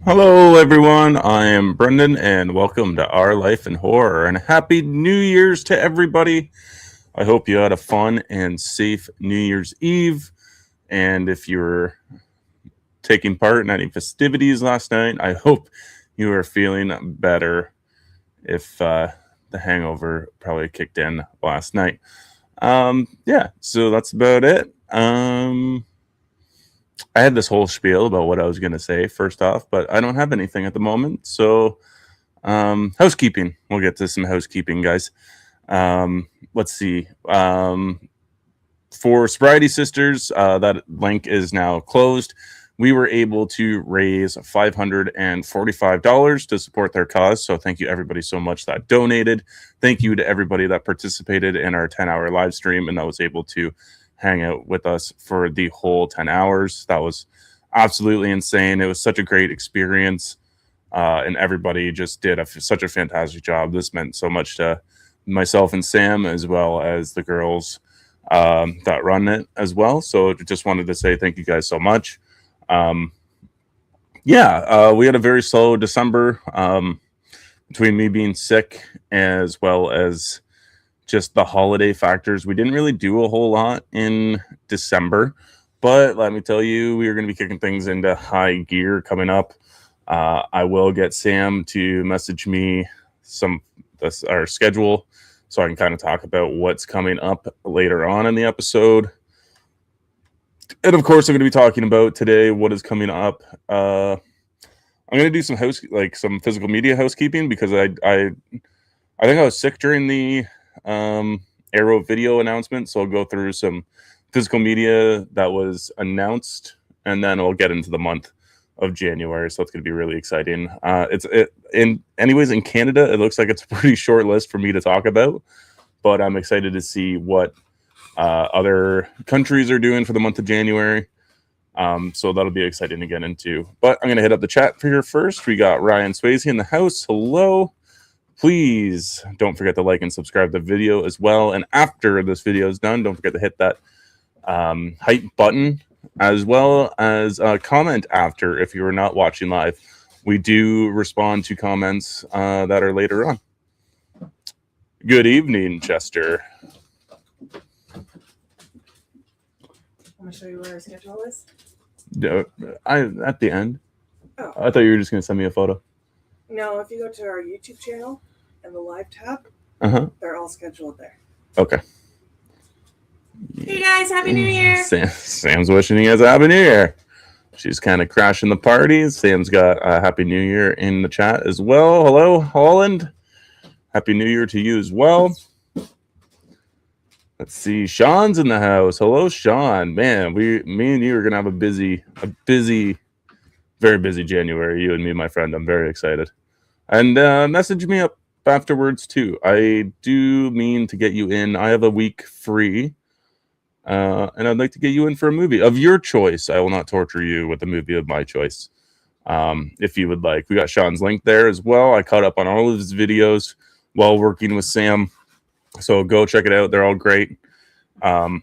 Hello, everyone. I am Brendan, and welcome to Our Life in Horror. And happy New Year's to everybody. I hope you had a fun and safe New Year's Eve. And if you were taking part in any festivities last night, I hope you are feeling better if the hangover probably kicked in last night. Yeah, so that's about it. I had this whole spiel about what I was going to say first off, but I don't have anything at the moment. So, housekeeping. We'll get to some housekeeping, guys. Let's see. For Sobriety Sisters, that link is now closed. We were able to raise $545 to support their cause. So thank you everybody so much that donated. Thank you to everybody that participated in our 10-hour live stream and that was able to hang out with us for the whole 10 hours. That was absolutely insane. It was such a great experience. And everybody just did such a fantastic job. This meant so much to myself and Sam, as well as the girls that run it as well. So just wanted to say thank you guys so much. Um, we had a very slow December between me being sick as well as just the holiday factors. We didn't really do a whole lot in December, but let me tell you, we are going to be kicking things into high gear coming up. I will get Sam to message me our schedule so I can kind of talk about what's coming up later on in the episode. And of course, I'm going to be talking about today what is coming up. I'm going to do some some physical media housekeeping because I think I was sick during the Arrow video announcement, so I'll go through some physical media that was announced, and then I'll get into the month of January. So it's going to be really exciting. In Canada, it looks like it's a pretty short list for me to talk about, but I'm excited to see what other countries are doing for the month of January. So that'll be exciting to get into. But I'm going to hit up the chat for here first. We got Ryan Swayze in the house. Hello. Please don't forget to like and subscribe to the video as well. And after this video is done, don't forget to hit that hype button, as well as comment after if you are not watching live. We do respond to comments that are later on. Good evening, Chester. I'm going to show you where our schedule is. At the end. Oh. I thought you were just going to send me a photo. No, if you go to our YouTube channel and the live tab, they're all scheduled there. Okay. Hey guys, Happy New Year! Sam's wishing you guys a Happy New Year. She's kind of crashing the party. Sam's got a Happy New Year in the chat as well. Hello, Holland. Happy New Year to you as well. Let's see. Sean's in the house. Hello, Sean. Man, me and you are gonna have a busy, very busy January. You and me, my friend. I'm very excited. And message me up afterwards too. I do mean to get you in. I have a week free, and I'd like to get you in for a movie of your choice. I will not torture you with a movie of my choice. If you would like, we got Sean's link there as well. I caught up on all of his videos while working with Sam. So go check it out. They're all great. Yeah,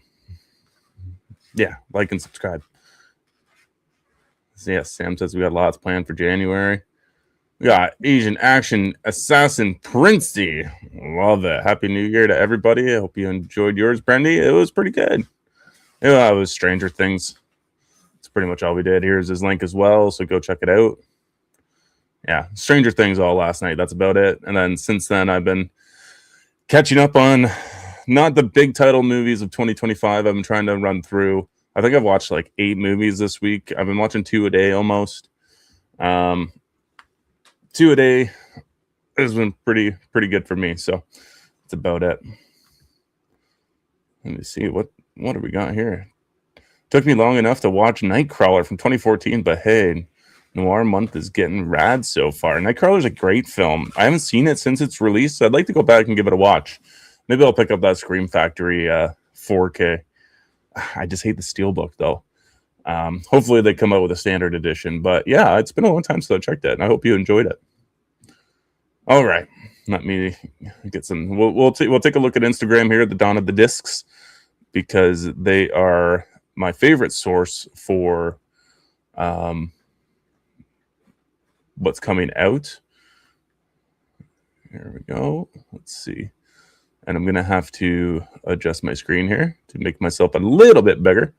like and subscribe. So yes, Sam says we got lots planned for January. We got Asian Action Assassin Princey. Love it. Happy New Year to everybody. I hope you enjoyed yours, Brendy. It was pretty good. It was Stranger Things. That's pretty much all we did. Here's his link as well, so go check it out. Yeah, Stranger Things all last night. That's about it. And then since then, I've been catching up on not the big title movies of 2025. I've been trying to run through. I think I've watched like 8 movies this week. I've been watching 2 a day almost. 2 a day has been pretty good for me. So that's about it. Let me see what have we got here. Took me long enough to watch Nightcrawler from 2014, but hey, Noir Month is getting rad so far. Nightcrawler's a great film. I haven't seen it since its release, so I'd like to go back and give it a watch. Maybe I'll pick up that Scream Factory 4K. I just hate the Steelbook, though. Hopefully they come out with a standard edition. But yeah, it's been a long time since I checked it, and I hope you enjoyed it. All right. Let me get some. We'll take a look at Instagram here at the Dawn of the Discs, because they are my favorite source for what's coming out. Here we go. Let's see. And I'm going to have to adjust my screen here to make myself a little bit bigger.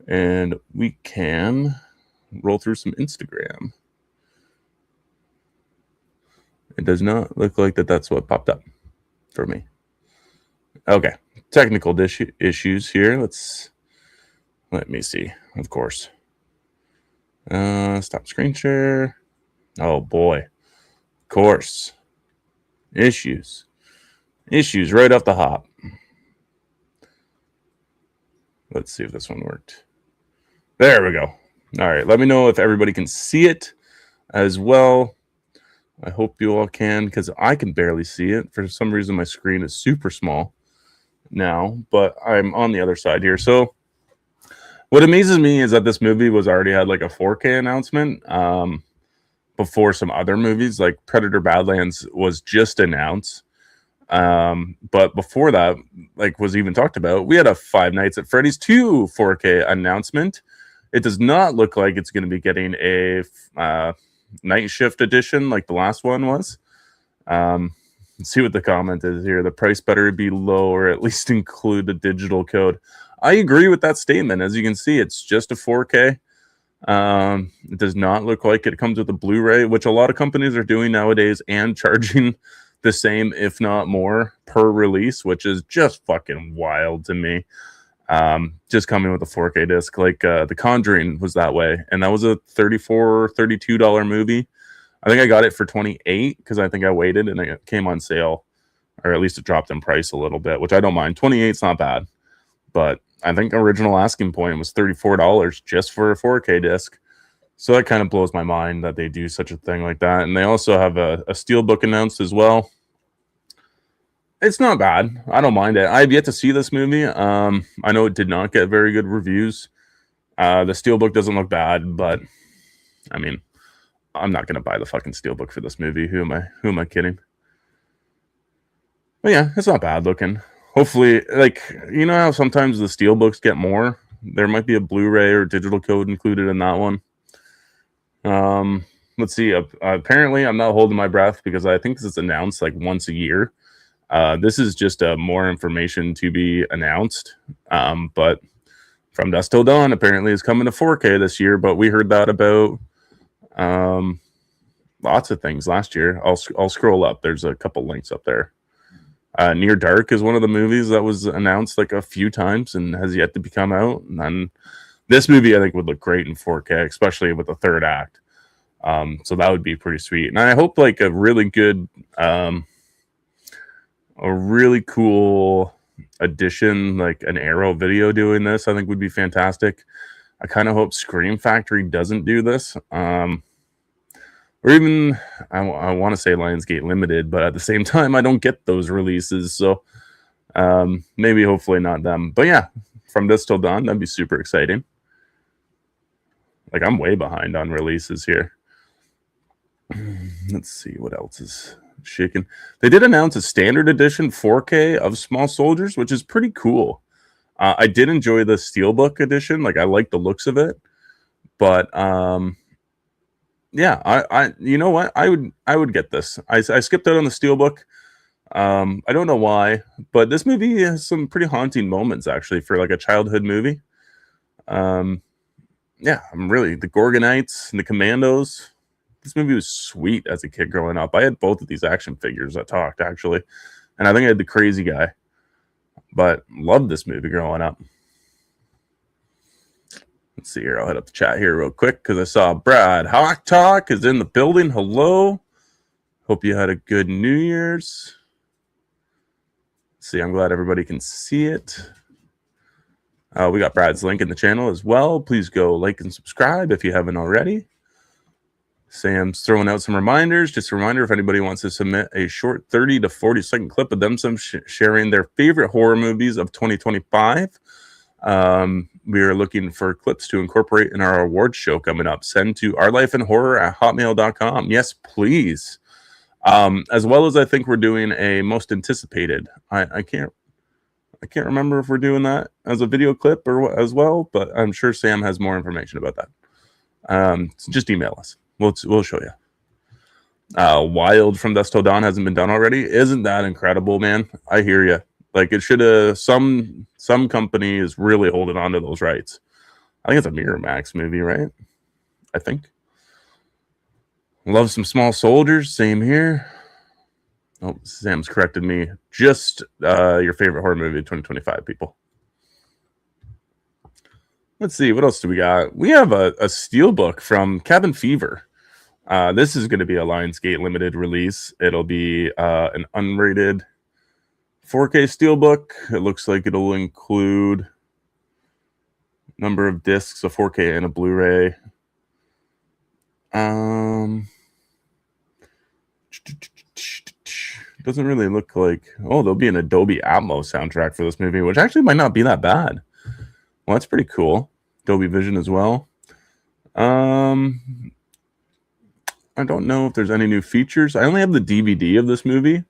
And we can roll through some Instagram. It does not look like that's what popped up for me. Okay, technical issues here. Let me see. Of course. Stop screen share. Oh boy. Of course. Issues right off the hop. Let's see if this one worked. There we go. All right, let me know if everybody can see it as well. I hope you all can, because I can barely see it. For some reason, my screen is super small now, but I'm on the other side here. So what amazes me is that this movie was already had like a 4K announcement before some other movies. Like Predator Badlands was just announced. But before that, like was even talked about, we had a Five Nights at Freddy's 2 4K announcement. It does not look like it's going to be getting a night shift edition like the last one was. Let's see what the comment is here. The price better be low or at least include the digital code. I agree with that statement. As you can see, it's just a 4K. It does not look like it comes with a Blu-ray, which a lot of companies are doing nowadays and charging the same, if not more, per release, which is just fucking wild to me. Just coming with a 4K disc, like The Conjuring was that way, and that was a $32 movie. I think I got it for $28 because I think I waited and it came on sale, or at least it dropped in price a little bit, which I don't mind. $28's not bad, but I think original asking point was $34 just for a 4K disc. So that kind of blows my mind that they do such a thing like that. And they also have a Steelbook announced as well. It's not bad. I don't mind it. I've yet to see this movie. I know it did not get very good reviews. The Steelbook doesn't look bad, but I mean, I'm not going to buy the fucking Steelbook for this movie. Who am I kidding? But yeah, it's not bad looking. Hopefully, like, you know how sometimes the Steelbooks get more? There might be a Blu-ray or digital code included in that one. Let's see. Apparently, I'm not holding my breath because I think this is announced like once a year. This is just more information to be announced. But From Dusk Till Dawn apparently is coming to 4K this year, but we heard that about lots of things last year. I'll scroll up. There's a couple links up there. Near Dark is one of the movies that was announced like a few times and has yet to become out. And then this movie I think would look great in 4K, especially with the third act. So that would be pretty sweet. And I hope like a really good, a really cool addition, like an Arrow Video doing this, I think would be fantastic. I kind of hope Scream Factory doesn't do this. Or even, I want to say Lionsgate Limited, but at the same time, I don't get those releases. So maybe, hopefully not them. But yeah, From Dusk Till Dawn, that'd be super exciting. Like, I'm way behind on releases here. Let's see what else is shaking. They did announce a standard edition 4K of Small Soldiers, which is pretty cool. I did enjoy the Steelbook edition. Like, I like the looks of it. But yeah, I you know what? I would get this. I skipped out on the Steelbook. I don't know why, but this movie has some pretty haunting moments actually for like a childhood movie. Yeah, I'm really the Gorgonites and the Commandos. This movie was sweet as a kid growing up. I had both of these action figures that talked actually, and I think I had the Crazy Guy. But loved this movie growing up. Let's see here. I'll hit up the chat here real quick because I saw Brad Hawk Talk is in the building. Hello. Hope you had a good New Year's. Let's see, I'm glad everybody can see it. We got Brad's link in the channel as well. Please go like and subscribe if you haven't already. Sam's throwing out some reminders. Just a reminder, if anybody wants to submit a short 30 to 40 second clip of them sharing their favorite horror movies of 2025. We are looking for clips to incorporate in our awards show coming up. Send to ourlifeinhorror@hotmail.com. Yes, please. As well as I think we're doing a most anticipated. I can't remember if we're doing that as a video clip or as well, but I'm sure Sam has more information about that. So just email us. We'll show you. Wild from Dusk Till Dawn hasn't been done already. Isn't that incredible, man? I hear you. Like, it should have, some company is really holding on to those rights. I think it's a Miramax movie, right? I think. Love Some Small Soldiers. Same here. Oh, Sam's corrected me. Just your favorite horror movie of 2025, people. Let's see. What else do we got? We have a steelbook from Cabin Fever. This is going to be a Lionsgate limited release. It'll be an unrated 4K steelbook. It looks like it'll include number of discs, a 4K and a Blu-ray. Doesn't really look like. Oh, there'll be an Dolby Atmos soundtrack for this movie, which actually might not be that bad. Well, that's pretty cool. Dolby Vision as well. I don't know if there's any new features. I only have the DVD of this movie,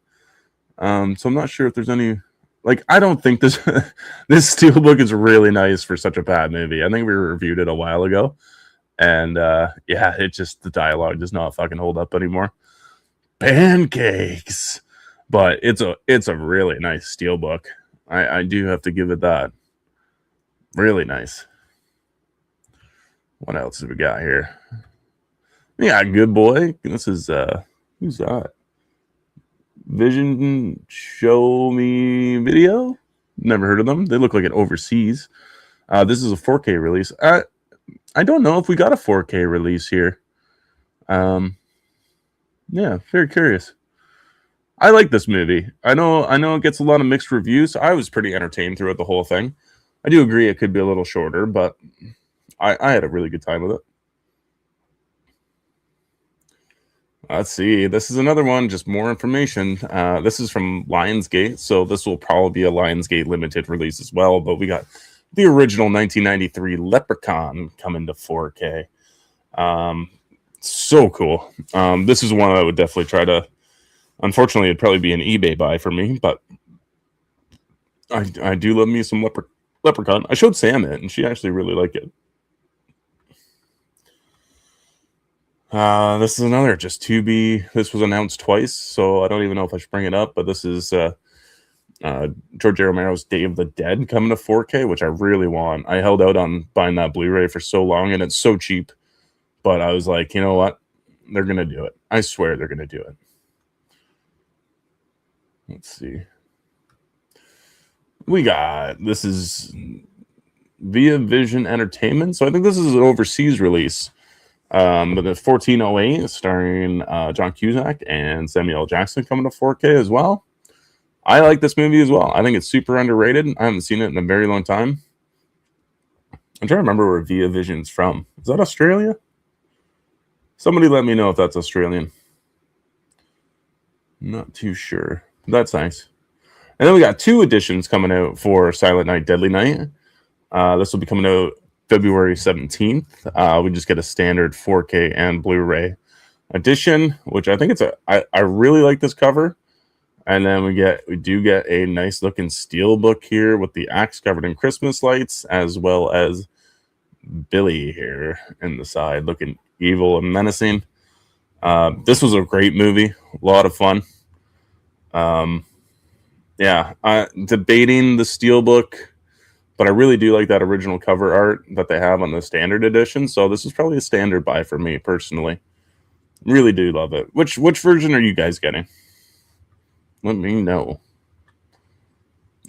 so I'm not sure if there's any. Like, I don't think this this steelbook is really nice for such a bad movie. I think we reviewed it a while ago, and yeah, it just, the dialogue does not fucking hold up anymore. Pancakes, but it's a really nice steelbook. I do have to give it that. Really nice. What else have we got here? Yeah, Good Boy. This is who's that? Vision Show Me Video. Never heard of them. They look like an overseas. This is a 4K release. I don't know if we got a 4K release here. Yeah, very curious. I like this movie. I know it gets a lot of mixed reviews. I was pretty entertained throughout the whole thing. I do agree it could be a little shorter, but I had a really good time with it. Let's see. This is another one, just more information. This is from Lionsgate, so this will probably be a Lionsgate limited release as well, but we got the original 1993 Leprechaun coming to 4K. So cool. This is one I would definitely try to. Unfortunately, it'd probably be an eBay buy for me, but I do love me some Leprechaun. I showed Sam it, and she actually really liked it. This is another just to be. This was announced twice, so I don't even know if I should bring it up. But this is George A. Romero's Day of the Dead coming to 4K, which I really want. I held out on buying that Blu-ray for so long, and it's so cheap. But I was like, you know what? They're gonna do it. I swear they're gonna do it. Let's see. We got, this is Via Vision Entertainment. So I think this is an overseas release. But the 1408 starring John Cusack and Samuel L. Jackson coming to 4K as well. I like this movie as well. I think it's super underrated. I haven't seen it in a very long time. I'm trying to remember where Via Vision's from. Is that Australia? Somebody let me know if that's Australian. Not too sure. That's nice. And then we got 2 editions coming out for Silent Night, Deadly Night. This will be coming out February 17th. We just get a standard 4K and Blu-ray edition, which I think I really like this cover. And then we do get a nice looking steelbook here with the axe covered in Christmas lights, as well as Billy here in the side looking evil and menacing. This was a great movie, a lot of fun. Yeah, debating the steelbook, but I really do like that original cover art that they have on the standard edition. So this is probably a standard buy for me personally. Really do love it. Which version are you guys getting? Let me know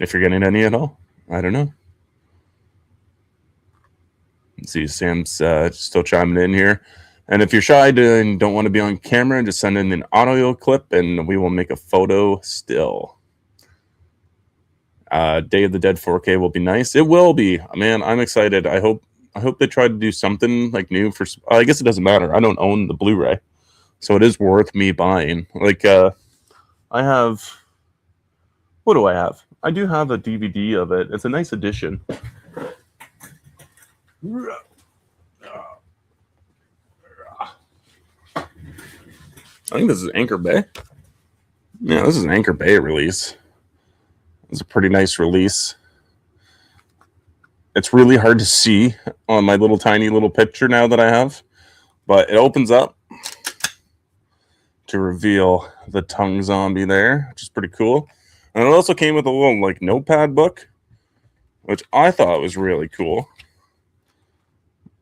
if you're getting any at all. I don't know. Let's see, Sam's still chiming in here. And if you're shy and don't want to be on camera, just send in an audio clip and we will make a photo still. Day of the Dead 4K will be nice. It will be. Man, I'm excited. I hope they try to do something like new for. I guess it doesn't matter. I don't own the Blu-ray, so it is worth me buying. Like, I have. What do I have? I do have a DVD of it. It's a nice edition. I think this is Anchor Bay. Yeah, this is an Anchor Bay release. It's a pretty nice release. It's really hard to see on my little tiny little picture now that I have, but it opens up to reveal the tongue zombie there, which is pretty cool. And it also came with a little like notepad book, which I thought was really cool.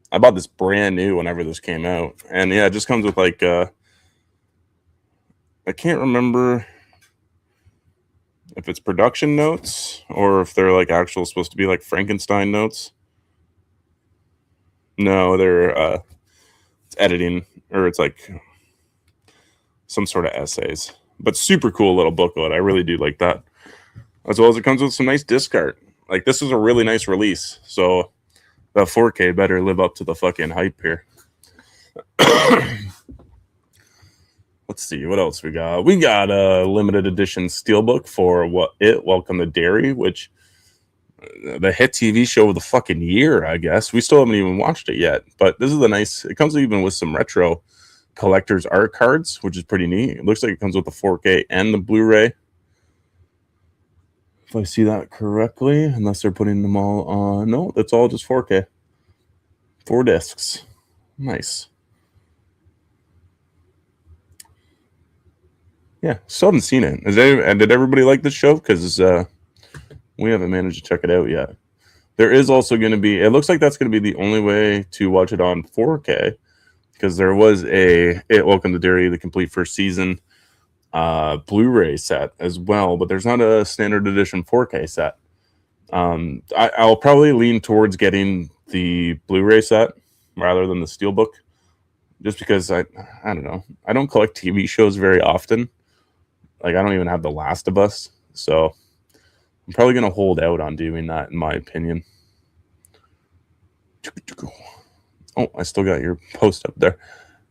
I bought this brand new whenever this came out, and yeah, it just comes with like I can't remember if it's production notes or if they're like actual supposed to be like Frankenstein notes. No, they're it's editing, or it's like some sort of essays, but super cool little booklet. I really do like that, as well as it comes with some nice disc art. Like, this is a really nice release, so the 4K better live up to the fucking hype here. Let's see what else we got. We got a limited edition steelbook for Welcome to Derry, which the hit TV show of the fucking year, I guess. We still haven't even watched it yet, but this is a nice. It comes even with some retro collector's art cards, which is pretty neat. It looks like it comes with the 4K and the Blu-ray, if I see that correctly, unless they're putting them all on. No, that's all just 4K. 4 discs. Nice. Yeah, still haven't seen it. Did everybody like this show? Because we haven't managed to check it out yet. There is also going to be, it looks like that's going to be the only way to watch it on 4K, because there was Welcome to Derry, the complete first season Blu-ray set as well, but there's not a standard edition 4K set. I'll probably lean towards getting the Blu-ray set rather than the steelbook, just because I don't know. I don't collect TV shows very often. Like, I don't even have The Last of Us, so I'm probably going to hold out on doing that, in my opinion. Oh, I still got your post up there.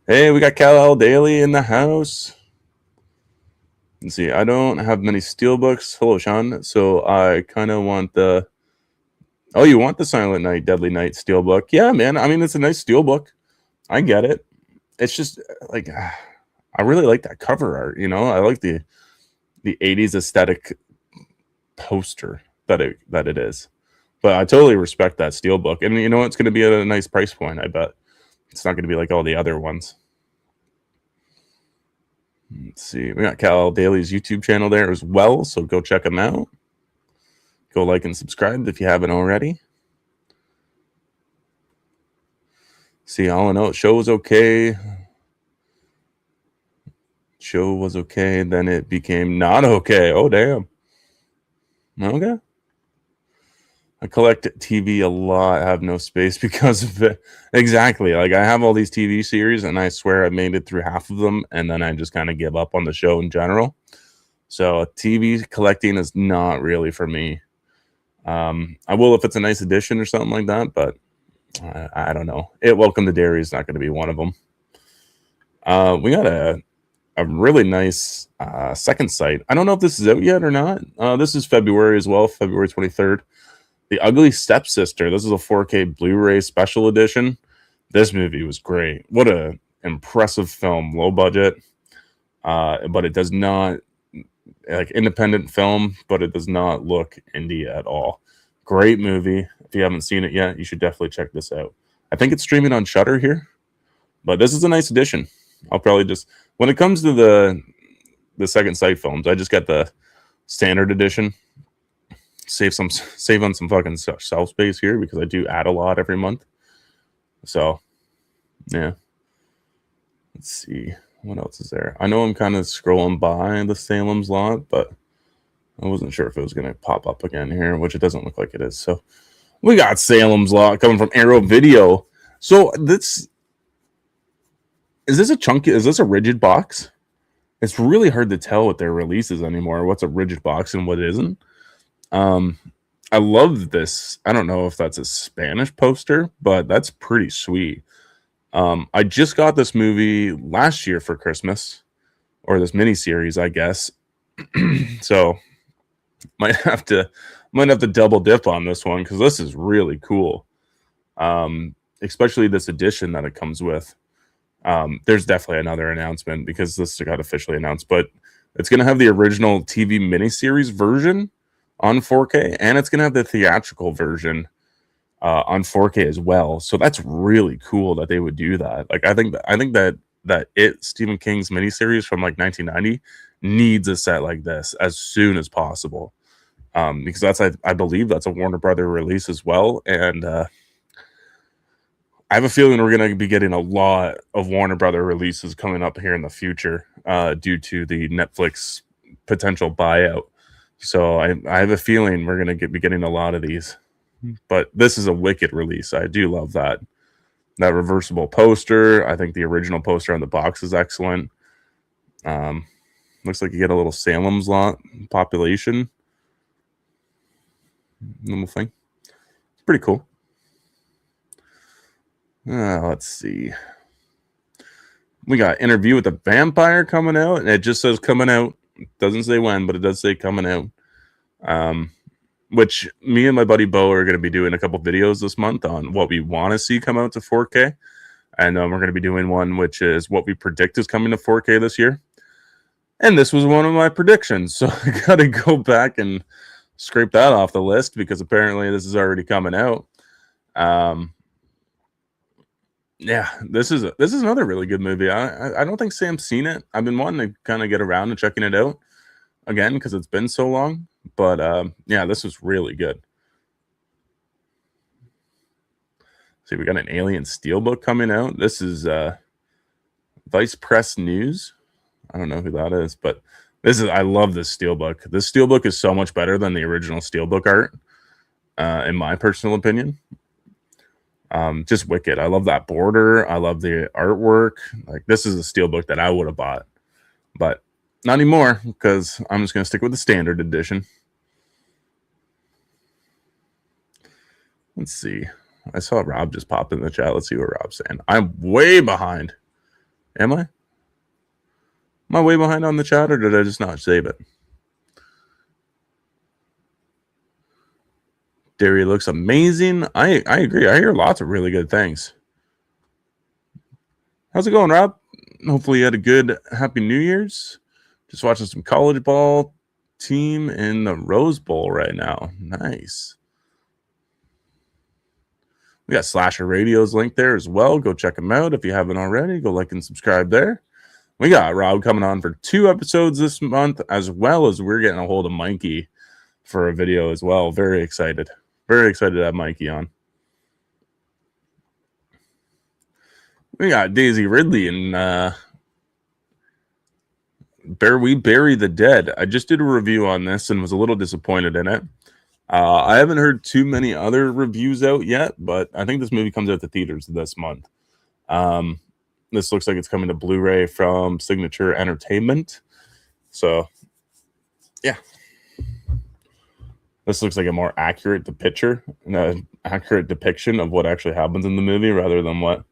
Hey, we got Kal-El Daily in the house. Let's see, I don't have many steelbooks. Hello, Sean. So I kind of want the... Oh, you want the Silent Night, Deadly Night steelbook? Yeah, man. I mean, it's a nice steelbook. I get it. It's just, like, I really like that cover art, you know? I like the 80s aesthetic poster that it is. But I totally respect that steelbook. And you know, it's going to be at a nice price point, I bet. It's not going to be like all the other ones. Let's see. We got Kal-El Daily's YouTube channel there as well, so go check him out. Go like and subscribe if you haven't already. See, all in all, show was okay. Show was okay, then it became not okay. Oh, damn. Okay. I collect TV a lot. I have no space because of it. Exactly. Like, I have all these TV series, and I swear I made it through half of them, and then I just kind of give up on the show in general. So TV collecting is not really for me. I will if it's a nice edition or something like that, but I don't know. Welcome to Derry is not going to be one of them. We got a really nice second sight. I don't know if this is out yet or not. This is February as well, February 23rd. The Ugly Stepsister. This is a 4K Blu-ray special edition. This movie was great. What a impressive film. Low budget, but it does not, like, independent film, but it does not look indie at all. Great movie. If you haven't seen it yet, you should definitely check this out. I think it's streaming on Shudder here, but this is a nice edition. I'll probably just, when it comes to the second sight films, I just got the standard edition. Save on some fucking shelf space here, because I do add a lot every month. So, yeah. Let's see. What else is there? I know I'm kind of scrolling by the Salem's Lot, but I wasn't sure if it was going to pop up again here, which it doesn't look like it is. So, we got Salem's Lot coming from Arrow Video. So, is this a rigid box? It's really hard to tell with their releases anymore, what's a rigid box and what isn't. I love this. I don't know if that's a Spanish poster, but that's pretty sweet. I just got this movie last year for Christmas, or this miniseries, I guess. So might have to double dip on this one, because this is really cool. Especially this edition that it comes with. There's definitely another announcement, because this got officially announced, but it's going to have the original TV miniseries version on 4K, and it's going to have the theatrical version on 4K as well. So that's really cool that they would do that. Like, I think that that Stephen King's miniseries from like 1990 needs a set like this as soon as possible, because I believe that's a Warner Brother release as well, and I have a feeling we're going to be getting a lot of Warner Brother releases coming up here in the future due to the Netflix potential buyout. So I have a feeling we're going to be getting a lot of these. But this is a wicked release. I do love that reversible poster. I think the original poster on the box is excellent. Looks like you get a little Salem's Lot population little thing. It's pretty cool. Let's see. We got Interview with the Vampire coming out, and it just says coming out. It doesn't say when, but it does say coming out. Which me and my buddy Bo are going to be doing a couple videos this month on what we want to see come out to 4K. And we're going to be doing one which is what we predict is coming to 4K this year. And this was one of my predictions. So I got to go back and scrape that off the list because apparently this is already coming out. Yeah, this is another really good movie. I don't think Sam's seen it. I've been wanting to kind of get around to checking it out again because it's been so long. But yeah, this was really good. See, we got an Alien Steelbook coming out. This is Vice Press News. I don't know who that is, but I love this Steelbook. This Steelbook is so much better than the original Steelbook art, in my personal opinion. Just wicked. I love that border. I love the artwork. Like, this is a Steelbook that I would have bought, but not anymore because I'm just going to stick with the standard edition. Let's see. I saw Rob just pop in the chat. Let's see what Rob's saying. I'm way behind. Am I? Am I way behind on the chat, or did I just not save it? Derry looks amazing. I agree. I hear lots of really good things. How's it going, Rob? Hopefully you had a good Happy New Year's. Just watching some college ball team in the Rose Bowl right now. Nice. We got Slasher Radio's link there as well. Go check them out if you haven't already. Go like and subscribe there. We got Rob coming on for 2 episodes this month, as well as we're getting a hold of Mikey for a video as well. Very excited. Very excited to have Mikey on. We got Daisy Ridley and We Bury the Dead. I just did a review on this and was a little disappointed in it. I haven't heard too many other reviews out yet, but I think this movie comes out to theaters this month. This looks like it's coming to Blu-ray from Signature Entertainment. So, yeah. This looks like a more accurate accurate depiction of what actually happens in the movie rather than what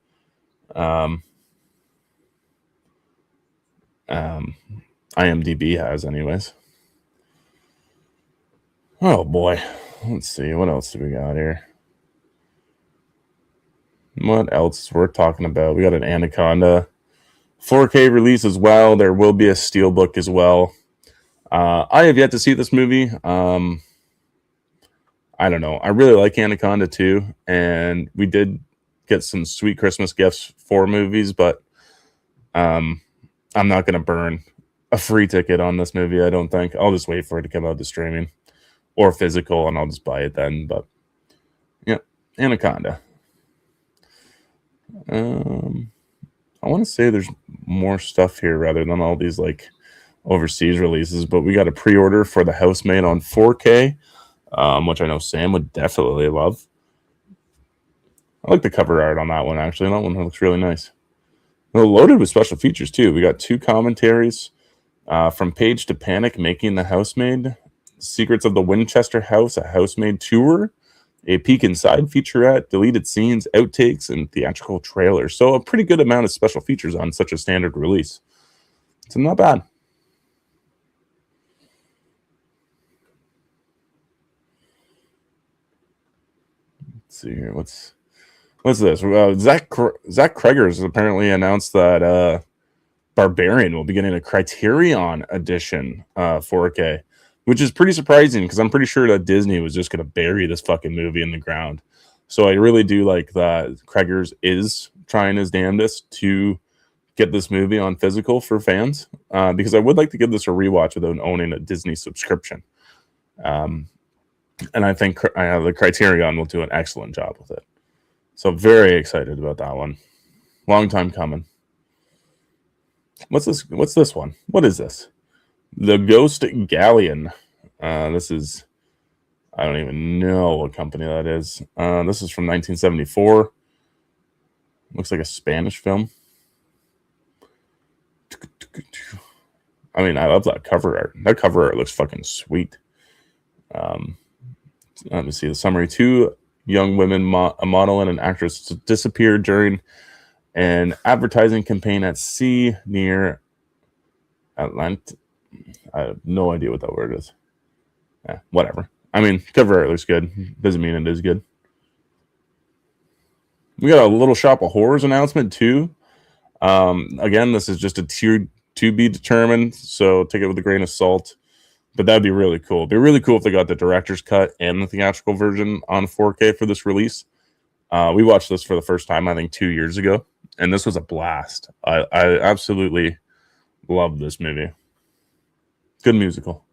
IMDb has anyways. Oh boy. Let's see. What else do we got here? What else is worth talking about? We got an Anaconda 4K release as well. There will be a Steelbook as well. I have yet to see this movie. I don't know. I really like Anaconda too. And we did get some sweet Christmas gifts for movies, but I'm not going to burn a free ticket on this movie, I don't think. I'll just wait for it to come out to streaming or physical, and I'll just buy it then. But yeah, Anaconda. I want to say there's more stuff here rather than all these like overseas releases, but we got a pre-order for The Housemaid on 4K, which I know Sam would definitely love. I like the cover art on that one, actually. That one looks really nice. Well, loaded with special features too. We got 2 commentaries from Page to Panic, Making the Housemaid, Secrets of the Winchester House, a Housemaid tour, a peek inside featurette, deleted scenes, outtakes, and theatrical trailers. So a pretty good amount of special features on such a standard release. So not bad. Let's see here. What's this? Zach Kreger has apparently announced that Barbarian will be getting a Criterion edition 4K. Which is pretty surprising because I'm pretty sure that Disney was just going to bury this fucking movie in the ground. So I really do like that Kreger's is trying his damnedest to get this movie on physical for fans, because I would like to give this a rewatch without owning a Disney subscription. And I think the Criterion will do an excellent job with it. So very excited about that one. Long time coming. What's this one? What is this? The Ghost Galleon. This is, I don't even know what company that is. This is from 1974. Looks like a Spanish film. I mean, I love that cover art. That cover art looks fucking sweet. Let me see the summary. 2 young women, a model and an actress, disappeared during an advertising campaign at sea near Atlanta. I have no idea what that word is. Whatever. I mean, cover art looks good. Doesn't mean it is good. We got a Little Shop of Horrors announcement too. Again, this is just a tier to be determined, so take it with a grain of salt. But that'd be really cool. It'd be really cool if they got the director's cut and the theatrical version on 4K for this release. We watched this for the first time, I think, 2 years ago, and this was a blast. I absolutely love this movie. Good musical.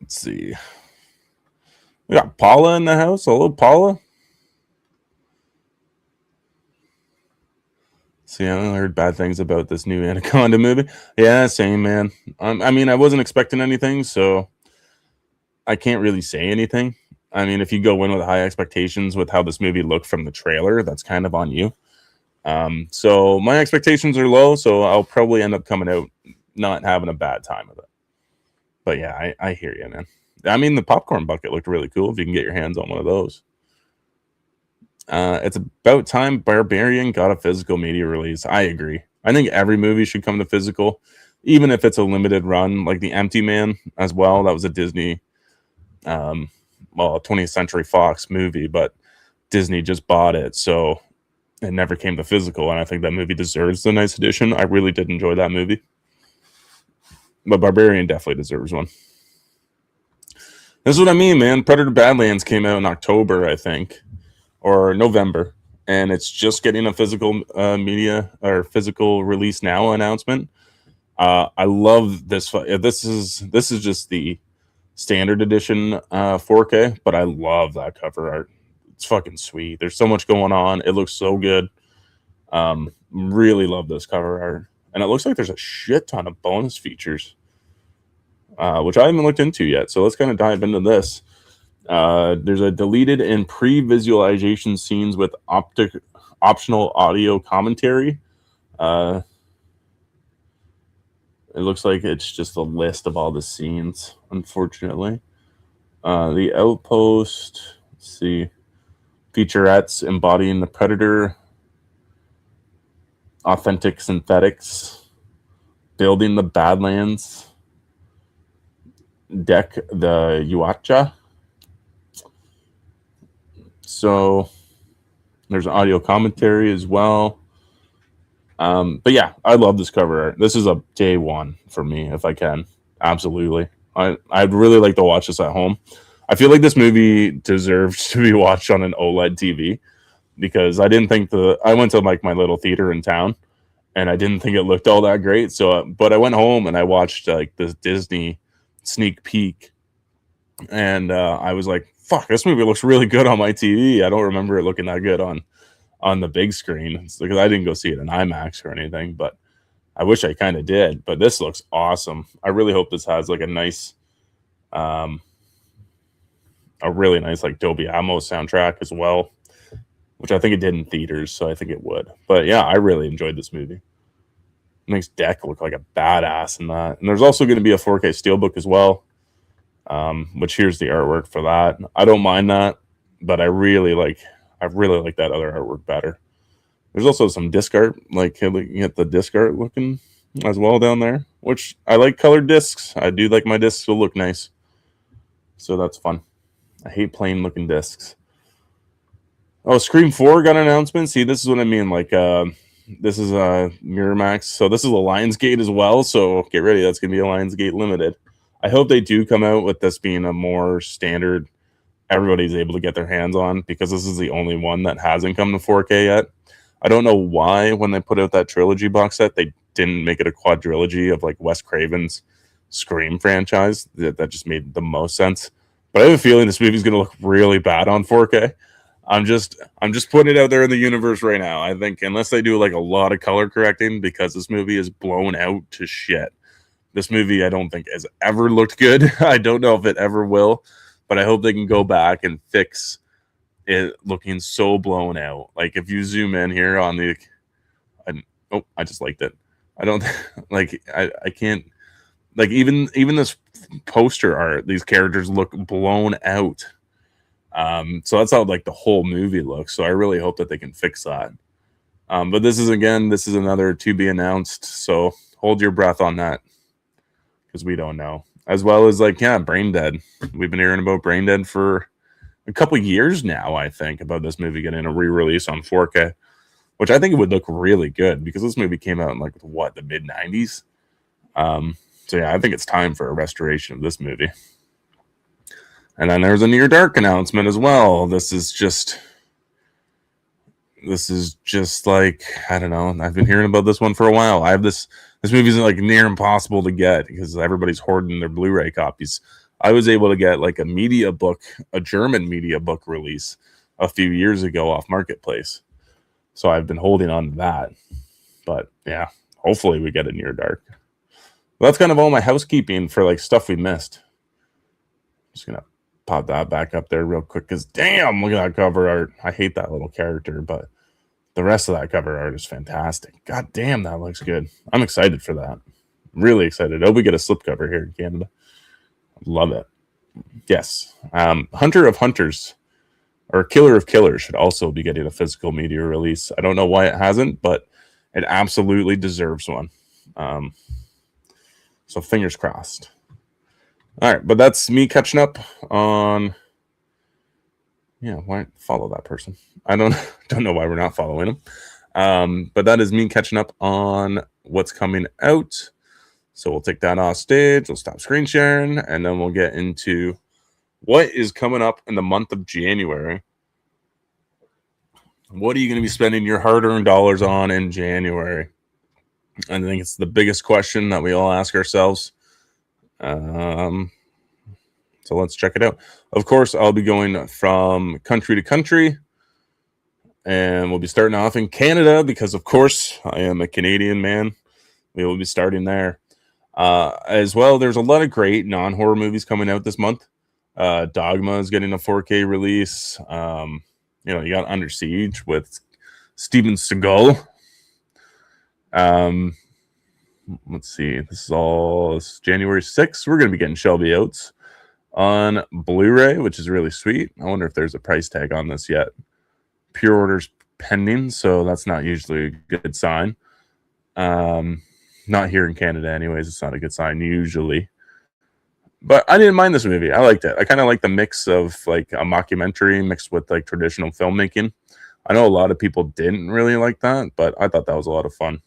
Let's see. We got Paula in the house. Hello, Paula. See, I heard bad things about this new Anaconda movie. Yeah, same, man. I mean, I wasn't expecting anything, so I can't really say anything. I mean, if you go in with high expectations with how this movie looked from the trailer, that's kind of on you. So my expectations are low, so I'll probably end up coming out not having a bad time with it. But yeah, I hear you, man. I mean, the popcorn bucket looked really cool if you can get your hands on one of those. It's about time Barbarian got a physical media release. I agree. I think every movie should come to physical, even if it's a limited run, like The Empty Man as well. That was a Disney, 20th Century Fox movie, but Disney just bought it, so it never came to physical, and I think that movie deserves a nice edition. I really did enjoy that movie. But Barbarian definitely deserves one. This is what I mean, man. Predator Badlands came out in October, I think, or November, and it's just getting a physical media or physical release now announcement. I love this. This is just the standard edition 4K, but I love that cover art. It's fucking sweet. There's so much going on. It looks so good. Really love this cover art. And it looks like there's a shit ton of bonus features, which I haven't looked into yet. So let's kind of dive into this. There's a deleted and pre-visualization scenes with optional audio commentary. It looks like it's just a list of all the scenes, unfortunately. The Outpost, let's see, featurettes embodying the Predator, authentic synthetics, building the Badlands, deck the Yuacha. So there's audio commentary as well. But yeah, I love this cover art. This is a day one for me, if I can. Absolutely. I'd really like to watch this at home. I feel like this movie deserves to be watched on an OLED TV, because I didn't think I went to like my little theater in town, and I didn't think it looked all that great. So, but I went home and I watched like this Disney sneak peek, and I was like, fuck, this movie looks really good on my TV. I don't remember it looking that good on the big screen. It's because I didn't go see it in IMAX or anything, but I wish I kind of did. But this looks awesome. I really hope this has like a nice, a really nice like Dolby Atmos soundtrack as well, which I think it did in theaters, so I think it would. But yeah, I really enjoyed this movie. It makes Deck look like a badass in that. And there's also going to be a 4K Steelbook as well, which here's the artwork for that. I don't mind that, but I really like that other artwork better. There's also some disc art, like you get the disc art looking as well down there, which I like colored discs. I do like my discs to look nice, so that's fun. I hate plain looking discs. Oh, Scream 4 got an announcement. See, this is what I mean. Like, this is a Miramax, so this is a Lionsgate as well. So get ready, that's gonna be a Lionsgate limited. I hope they do come out with this being a more standard everybody's able to get their hands on, because this is the only one that hasn't come to 4K yet. I don't know why when they put out that trilogy box set, they didn't make it a quadrilogy of like Wes Craven's Scream franchise. That just made the most sense. But I have a feeling this movie's going to look really bad on 4K. I'm just putting it out there in the universe right now. I think unless they do like a lot of color correcting, because this movie is blown out to shit. This movie I don't think has ever looked good. I don't know if it ever will, but I hope they can go back and fix it looking so blown out. Like if you zoom in here on the, I just liked it. I don't like. I can't like even this poster art. These characters look blown out. So that's how like the whole movie looks. So I really hope that they can fix that. But this is another to be announced. So hold your breath on that, because we don't know. As well as like, yeah, Brain Dead. We've been hearing about Brain Dead for a couple years now, I think, about this movie getting a re-release on 4K, which I think it would look really good, because this movie came out in like the mid 90s. So yeah, I think it's time for a restoration of this movie. And then there's a Near Dark announcement as well. This is just like, I don't know. I've been hearing about this one for a while. I have this movie's like near impossible to get because everybody's hoarding their Blu-ray copies. I was able to get like a German media book release a few years ago off Marketplace. So I've been holding on to that. But yeah, hopefully we get a Near Dark. Well, that's kind of all my housekeeping for like stuff we missed. Just gonna pop that back up there real quick, because damn, look at that cover art. I hate that little character, but the rest of that cover art is fantastic. God damn, that looks good. I'm excited for that. Really excited. I hope we get a slipcover here in Canada. Love it. Yes. Hunter of Hunters, or Killer of Killers, should also be getting a physical media release. I don't know why it hasn't, but it absolutely deserves one. So fingers crossed. All right, but that's me catching up on. Yeah, why follow that person? I don't know why we're not following him. But that is me catching up on what's coming out. So we'll take that off stage. We'll stop screen sharing, and then we'll get into what is coming up in the month of January. What are you going to be spending your hard-earned dollars on in January? I think it's the biggest question that we all ask ourselves. So let's check it out. Of course, I'll be going from country to country, and we'll be starting off in Canada because, of course, I am a Canadian man. We will be starting there. As well, there's a lot of great non-horror movies coming out this month. Dogma is getting a 4K release. You got Under Siege with Steven Seagal. Let's see. This is January 6th. We're going to be getting Shelby Oates on Blu-ray, which is really sweet. I wonder if there's a price tag on this yet. Pre-orders pending, so that's not usually a good sign. Not here in Canada anyways. It's not a good sign usually. But I didn't mind this movie. I liked it. I kind of like the mix of like a mockumentary mixed with like traditional filmmaking. I know a lot of people didn't really like that, but I thought that was a lot of fun.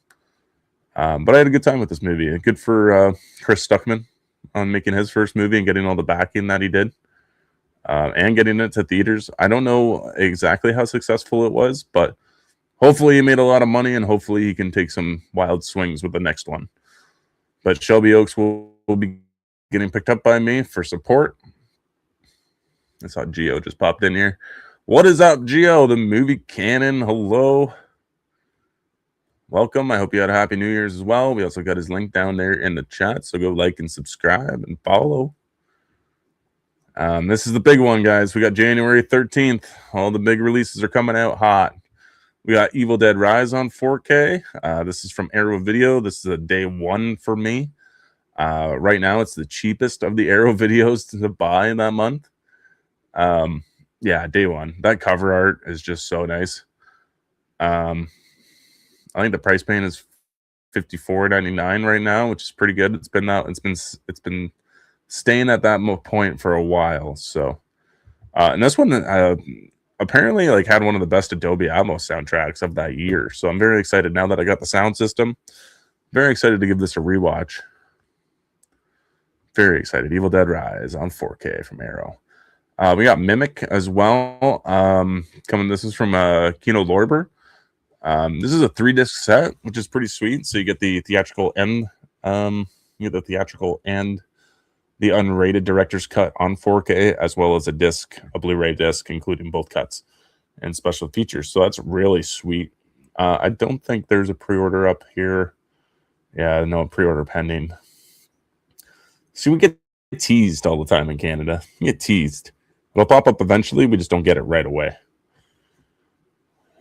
But I had a good time with this movie. Good for Chris Stuckman on making his first movie and getting all the backing that he did, and getting it to theaters. I don't know exactly how successful it was, but hopefully he made a lot of money, and hopefully he can take some wild swings with the next one. But Shelby Oates will be getting picked up by me for support. I saw Gio just popped in here. What is up, Gio? The movie canon. Hello. Welcome. I hope you had a happy New Year's as well. We also got his link down there in the chat, so go like and subscribe and follow. This is the big one, guys. We got January 13th. All the big releases are coming out hot. We got Evil Dead Rise on 4K. This is from Arrow Video. This is a day one for me. Right now, it's the cheapest of the Arrow videos to buy in that month. Yeah, day one. That cover art is just so nice. I think the price point is $54.99 right now, which is pretty good. It's been staying at that point for a while. So, and this one apparently like had one of the best Adobe Atmos soundtracks of that year. So I'm very excited now that I got the sound system. Very excited to give this a rewatch. Very excited. Evil Dead Rise on 4K from Arrow. We got Mimic as well. Coming. This is from Kino Lorber. This is a 3-disc set, which is pretty sweet. So you get the theatrical and the unrated director's cut on 4K, as well as a Blu-ray disc, including both cuts and special features. So that's really sweet. I don't think there's a pre-order up here. Yeah, no pre-order pending. See, we get teased all the time in Canada. We get teased. It'll pop up eventually. We just don't get it right away.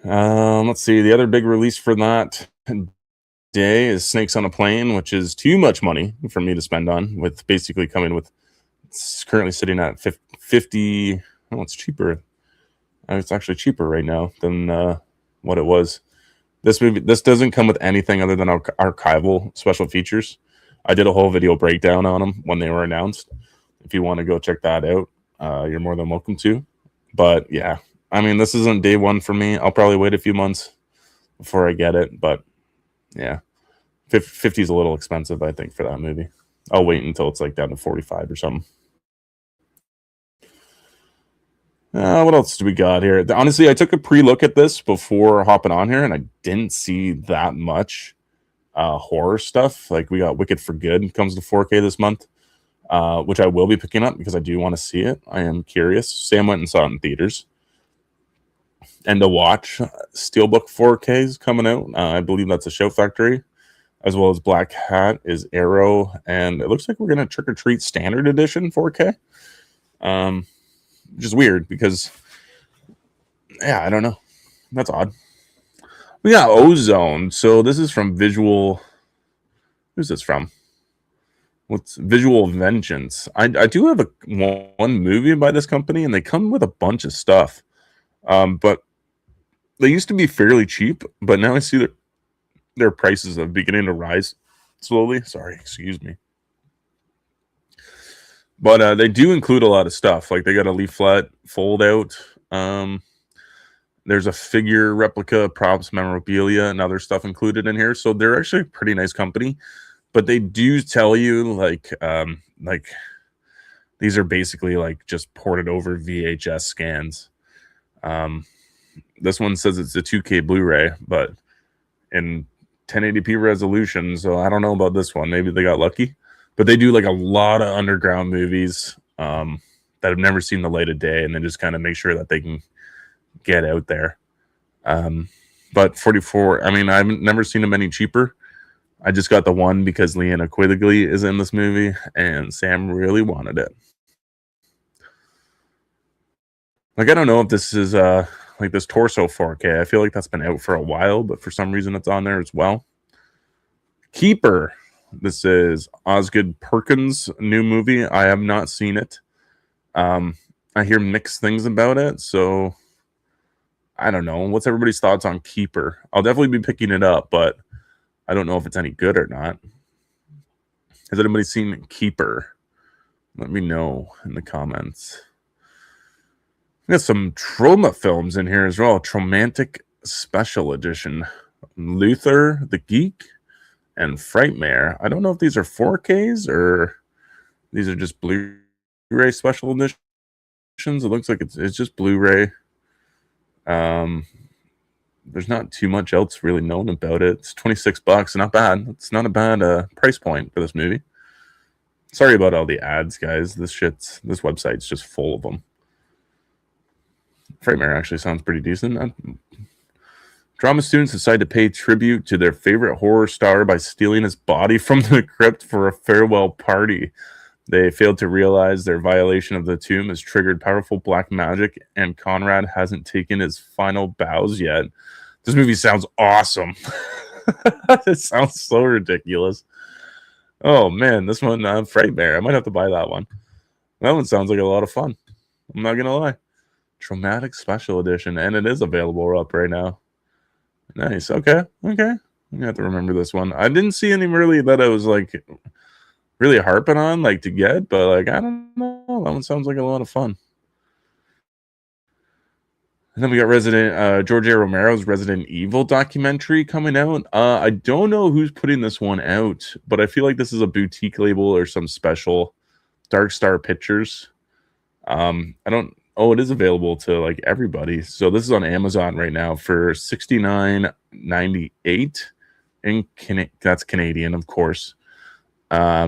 Let's see. The other big release for that day is Snakes on a Plane, which is too much money for me to spend on, with basically coming with, it's currently sitting at 50. Oh, it's cheaper. It's actually cheaper right now than what it was. This doesn't come with anything other than archival special features. I did a whole video breakdown on them when they were announced. If you want to go check that out, you're more than welcome to. But yeah, I mean, this isn't day one for me. I'll probably wait a few months before I get it. But yeah, 50 is a little expensive, I think, for that movie. I'll wait until it's like down to 45 or something. What else do we got here? Honestly, I took a pre-look at this before hopping on here, and I didn't see that much horror stuff. Like, we got Wicked for Good comes to 4K this month, which I will be picking up because I do want to see it. I am curious. Sam went and saw it in theaters. And to watch, Steelbook 4K is coming out. I believe that's a Show Factory, as well as Black Hat is Arrow, and it looks like we're gonna Trick or Treat Standard Edition 4K. Which is weird because, yeah, I don't know. That's odd. We got Ozone. So this is from Visual. Who's this from? What's Visual Vengeance? I do have one movie by this company, and they come with a bunch of stuff. But they used to be fairly cheap, but now I see that their prices are beginning to rise slowly. Sorry, excuse me. But they do include a lot of stuff. Like, they got a leaflet fold out. There's a figure, replica, props, memorabilia, and other stuff included in here. So they're actually a pretty nice company. But they do tell you, like these are basically like just ported over VHS scans. This one says it's a 2K Blu-ray, but in 1080p resolution. So I don't know about this one. Maybe they got lucky. But they do like a lot of underground movies that have never seen the light of day, and then just kind of make sure that they can get out there. But 44, I mean, I've never seen them any cheaper. I just got the one because Liana Quigley is in this movie, and Sam really wanted it. Like, I don't know if this is like this Torso 4K. I feel like that's been out for a while, but for some reason it's on there as well. Keeper. This is Osgood Perkins' new movie. I have not seen it. I hear mixed things about it, so I don't know. What's everybody's thoughts on Keeper? I'll definitely be picking it up, but I don't know if it's any good or not. Has anybody seen Keeper? Let me know in the comments. We got some Troma films in here as well. Traumatic Special Edition. Luther the Geek and Frightmare. I don't know if these are 4Ks or these are just Blu-ray special editions. It looks like it's just Blu-ray. There's not too much else really known about it. It's $26. Not bad. It's not a bad price point for this movie. Sorry about all the ads, guys. This website's just full of them. Frightmare actually sounds pretty decent. Drama students decide to pay tribute to their favorite horror star by stealing his body from the crypt for a farewell party. They failed to realize their violation of the tomb has triggered powerful black magic, and Conrad hasn't taken his final bows yet. This movie sounds awesome. It sounds so ridiculous. Oh, man, this one, Frightmare. I might have to buy that one. That one sounds like a lot of fun. I'm not going to lie. Traumatic Special Edition, and it is available up right now. Nice. Okay. I'm gonna have to remember this one. I didn't see any really that I was like really harping on like to get, but like I don't know. That one sounds like a lot of fun. And then we got George A. Romero's Resident Evil documentary coming out. I don't know who's putting this one out, but I feel like this is a boutique label or some special. Dark Star Pictures. I don't. Oh, it is available to like everybody. So this is on Amazon right now for $69.98. That's Canadian, of course. I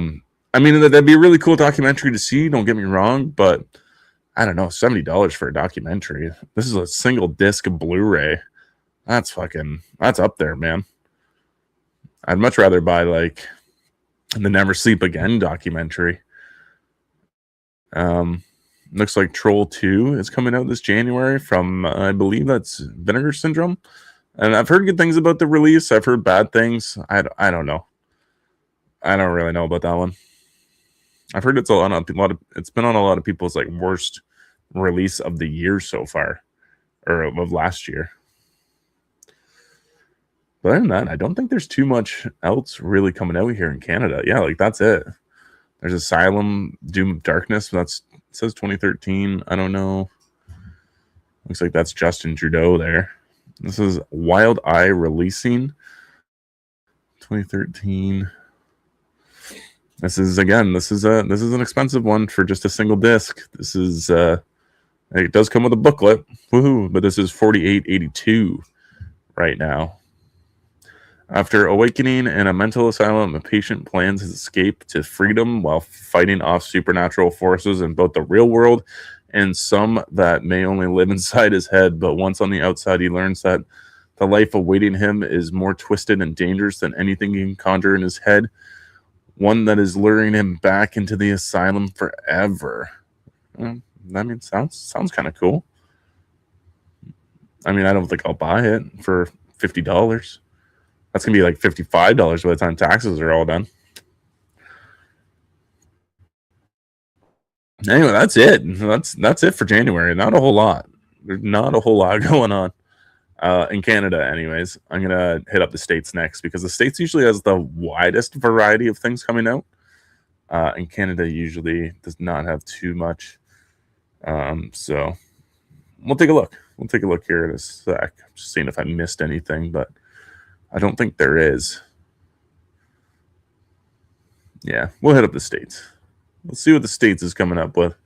mean, that'd be a really cool documentary to see. Don't get me wrong, but I don't know, $70 for a documentary. This is a single disc Blu-ray. That's up there, man. I'd much rather buy like the Never Sleep Again documentary. Looks like Troll 2 is coming out this January from, I believe that's Vinegar Syndrome. And I've heard good things about the release. I've heard bad things. I don't know. I don't really know about that one. I've heard it's it's been on a lot of people's like worst release of the year so far, or of last year. But other than that, I don't think there's too much else really coming out here in Canada. Yeah, like that's it. There's Asylum, Doom of Darkness. It says 2013. I don't know. Looks like that's Justin Trudeau there. This is Wild Eye Releasing 2013. This is an expensive one for just a single disc. This is it does come with a booklet. Woohoo, but this is $48.82 right now. After awakening in a mental asylum, a patient plans his escape to freedom while fighting off supernatural forces in both the real world and some that may only live inside his head. But once on the outside, he learns that the life awaiting him is more twisted and dangerous than anything he can conjure in his head. One that is luring him back into the asylum forever. I mean, sounds kind of cool. I mean, I don't think I'll buy it for $50. That's going to be like $55 by the time taxes are all done. Anyway, that's it. That's it for January. Not a whole lot. There's not a whole lot going on in Canada anyways. I'm going to hit up the States next because the States usually has the widest variety of things coming out. And Canada usually does not have too much. So we'll take a look. We'll take a look here in a sec. Just seeing if I missed anything, but I don't think there is. Yeah, we'll hit up the States. Let's see what the States is coming up with.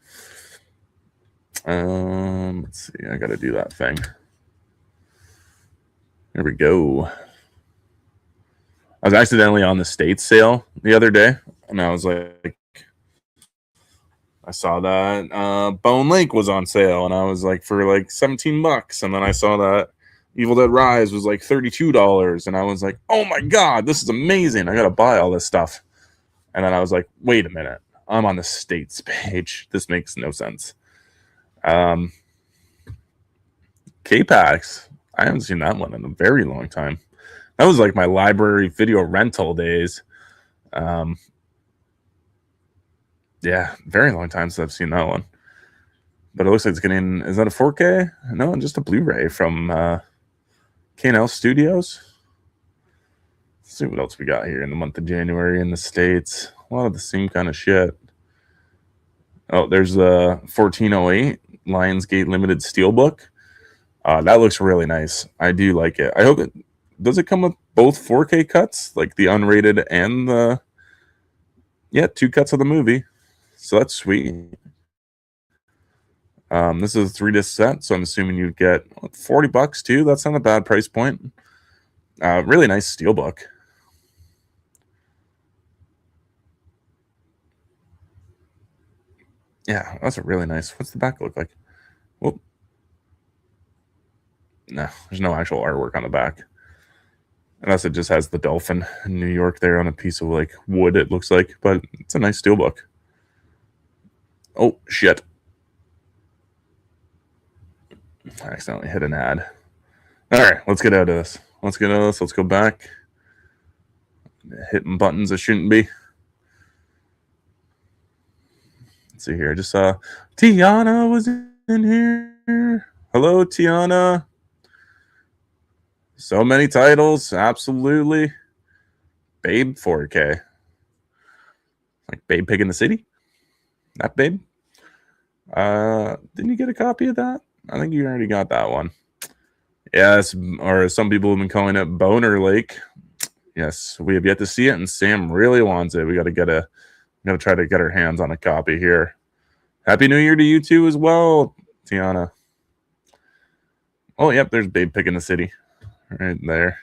Let's see. I got to do that thing. There we go. I was accidentally on the States sale the other day, and I was like, I saw that Bone Lake was on sale, and I was like, for like $17, and then I saw that Evil Dead Rise was like $32, and I was like, oh my god, this is amazing. I gotta buy all this stuff. And then I was like, wait a minute, I'm on the States page. This makes no sense. K-Pax, I haven't seen that one in a very long time. That was like my library video rental days. Yeah, very long time since I've seen that one. But it looks like it's getting, is that a 4K? No, just a Blu-ray from K&L Studios. Let's see what else we got here in the month of January in the States. A lot of the same kind of shit. Oh, there's the 1408 Lionsgate Limited Steelbook. That looks really nice. I do like it. I hope it does it come with both 4K cuts, like the unrated and the 2 cuts of the movie. So that's sweet. This is a 3-disc set, so I'm assuming you'd get $40 too. That's not a bad price point. Really nice steelbook. Yeah, that's a really nice. What's the back look like? Well, no, there's no actual artwork on the back. Unless it just has the dolphin in New York there on a piece of like wood, it looks like. But it's a nice steelbook. Oh, shit. I accidentally hit an ad. All right, let's get out of this. Let's go back. Hitting buttons I shouldn't be. Let's see here. I just saw Tiana was in here. Hello, Tiana. So many titles. Absolutely. Babe 4K. Like Babe Pig in the City? That Babe? Didn't you get a copy of that? I think you already got that one. Yes, or some people have been calling it Boner Lake. Yes, we have yet to see it, and Sam really wants it. We got to try to get our hands on a copy here. Happy New Year to you too as well, Tiana. Oh, yep, there's Babe Picking the City right there.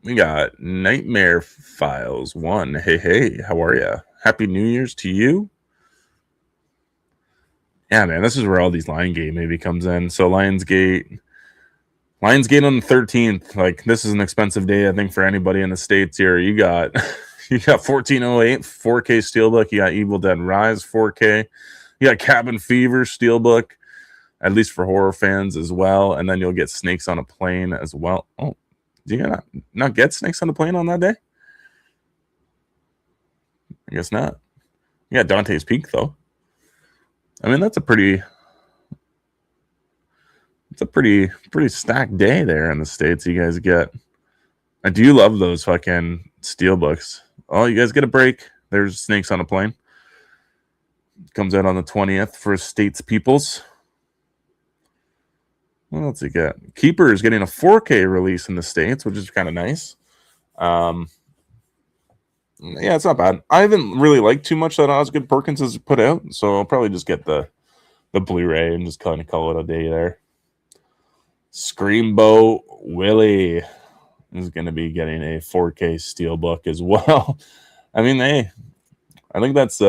We got Nightmare Files 1. Hey, how are ya? Happy New Year's to you. Yeah, man, this is where all these Lionsgate maybe comes in. So Lionsgate on the 13th. Like, this is an expensive day, I think, for anybody in the States here. You got 1408 4K Steelbook. You got Evil Dead Rise 4K. You got Cabin Fever Steelbook, at least for horror fans as well. And then you'll get Snakes on a Plane as well. Oh, do you not get Snakes on a Plane on that day? I guess not. You got Dante's Peak, though. I mean, that's a pretty stacked day there in the States you guys get. I do love those fucking steelbooks. Oh, you guys get a break. There's Snakes on a Plane. Comes out on the 20th for States Peoples. What else you get? Keeper is getting a 4K release in the States, which is kind of nice. Yeah, it's not bad. I haven't really liked too much that Osgood Perkins has put out, so I'll probably just get the Blu-ray and just kind of call it a day there. Screamboat Willie is going to be getting a 4K steelbook as well. I mean, I think that's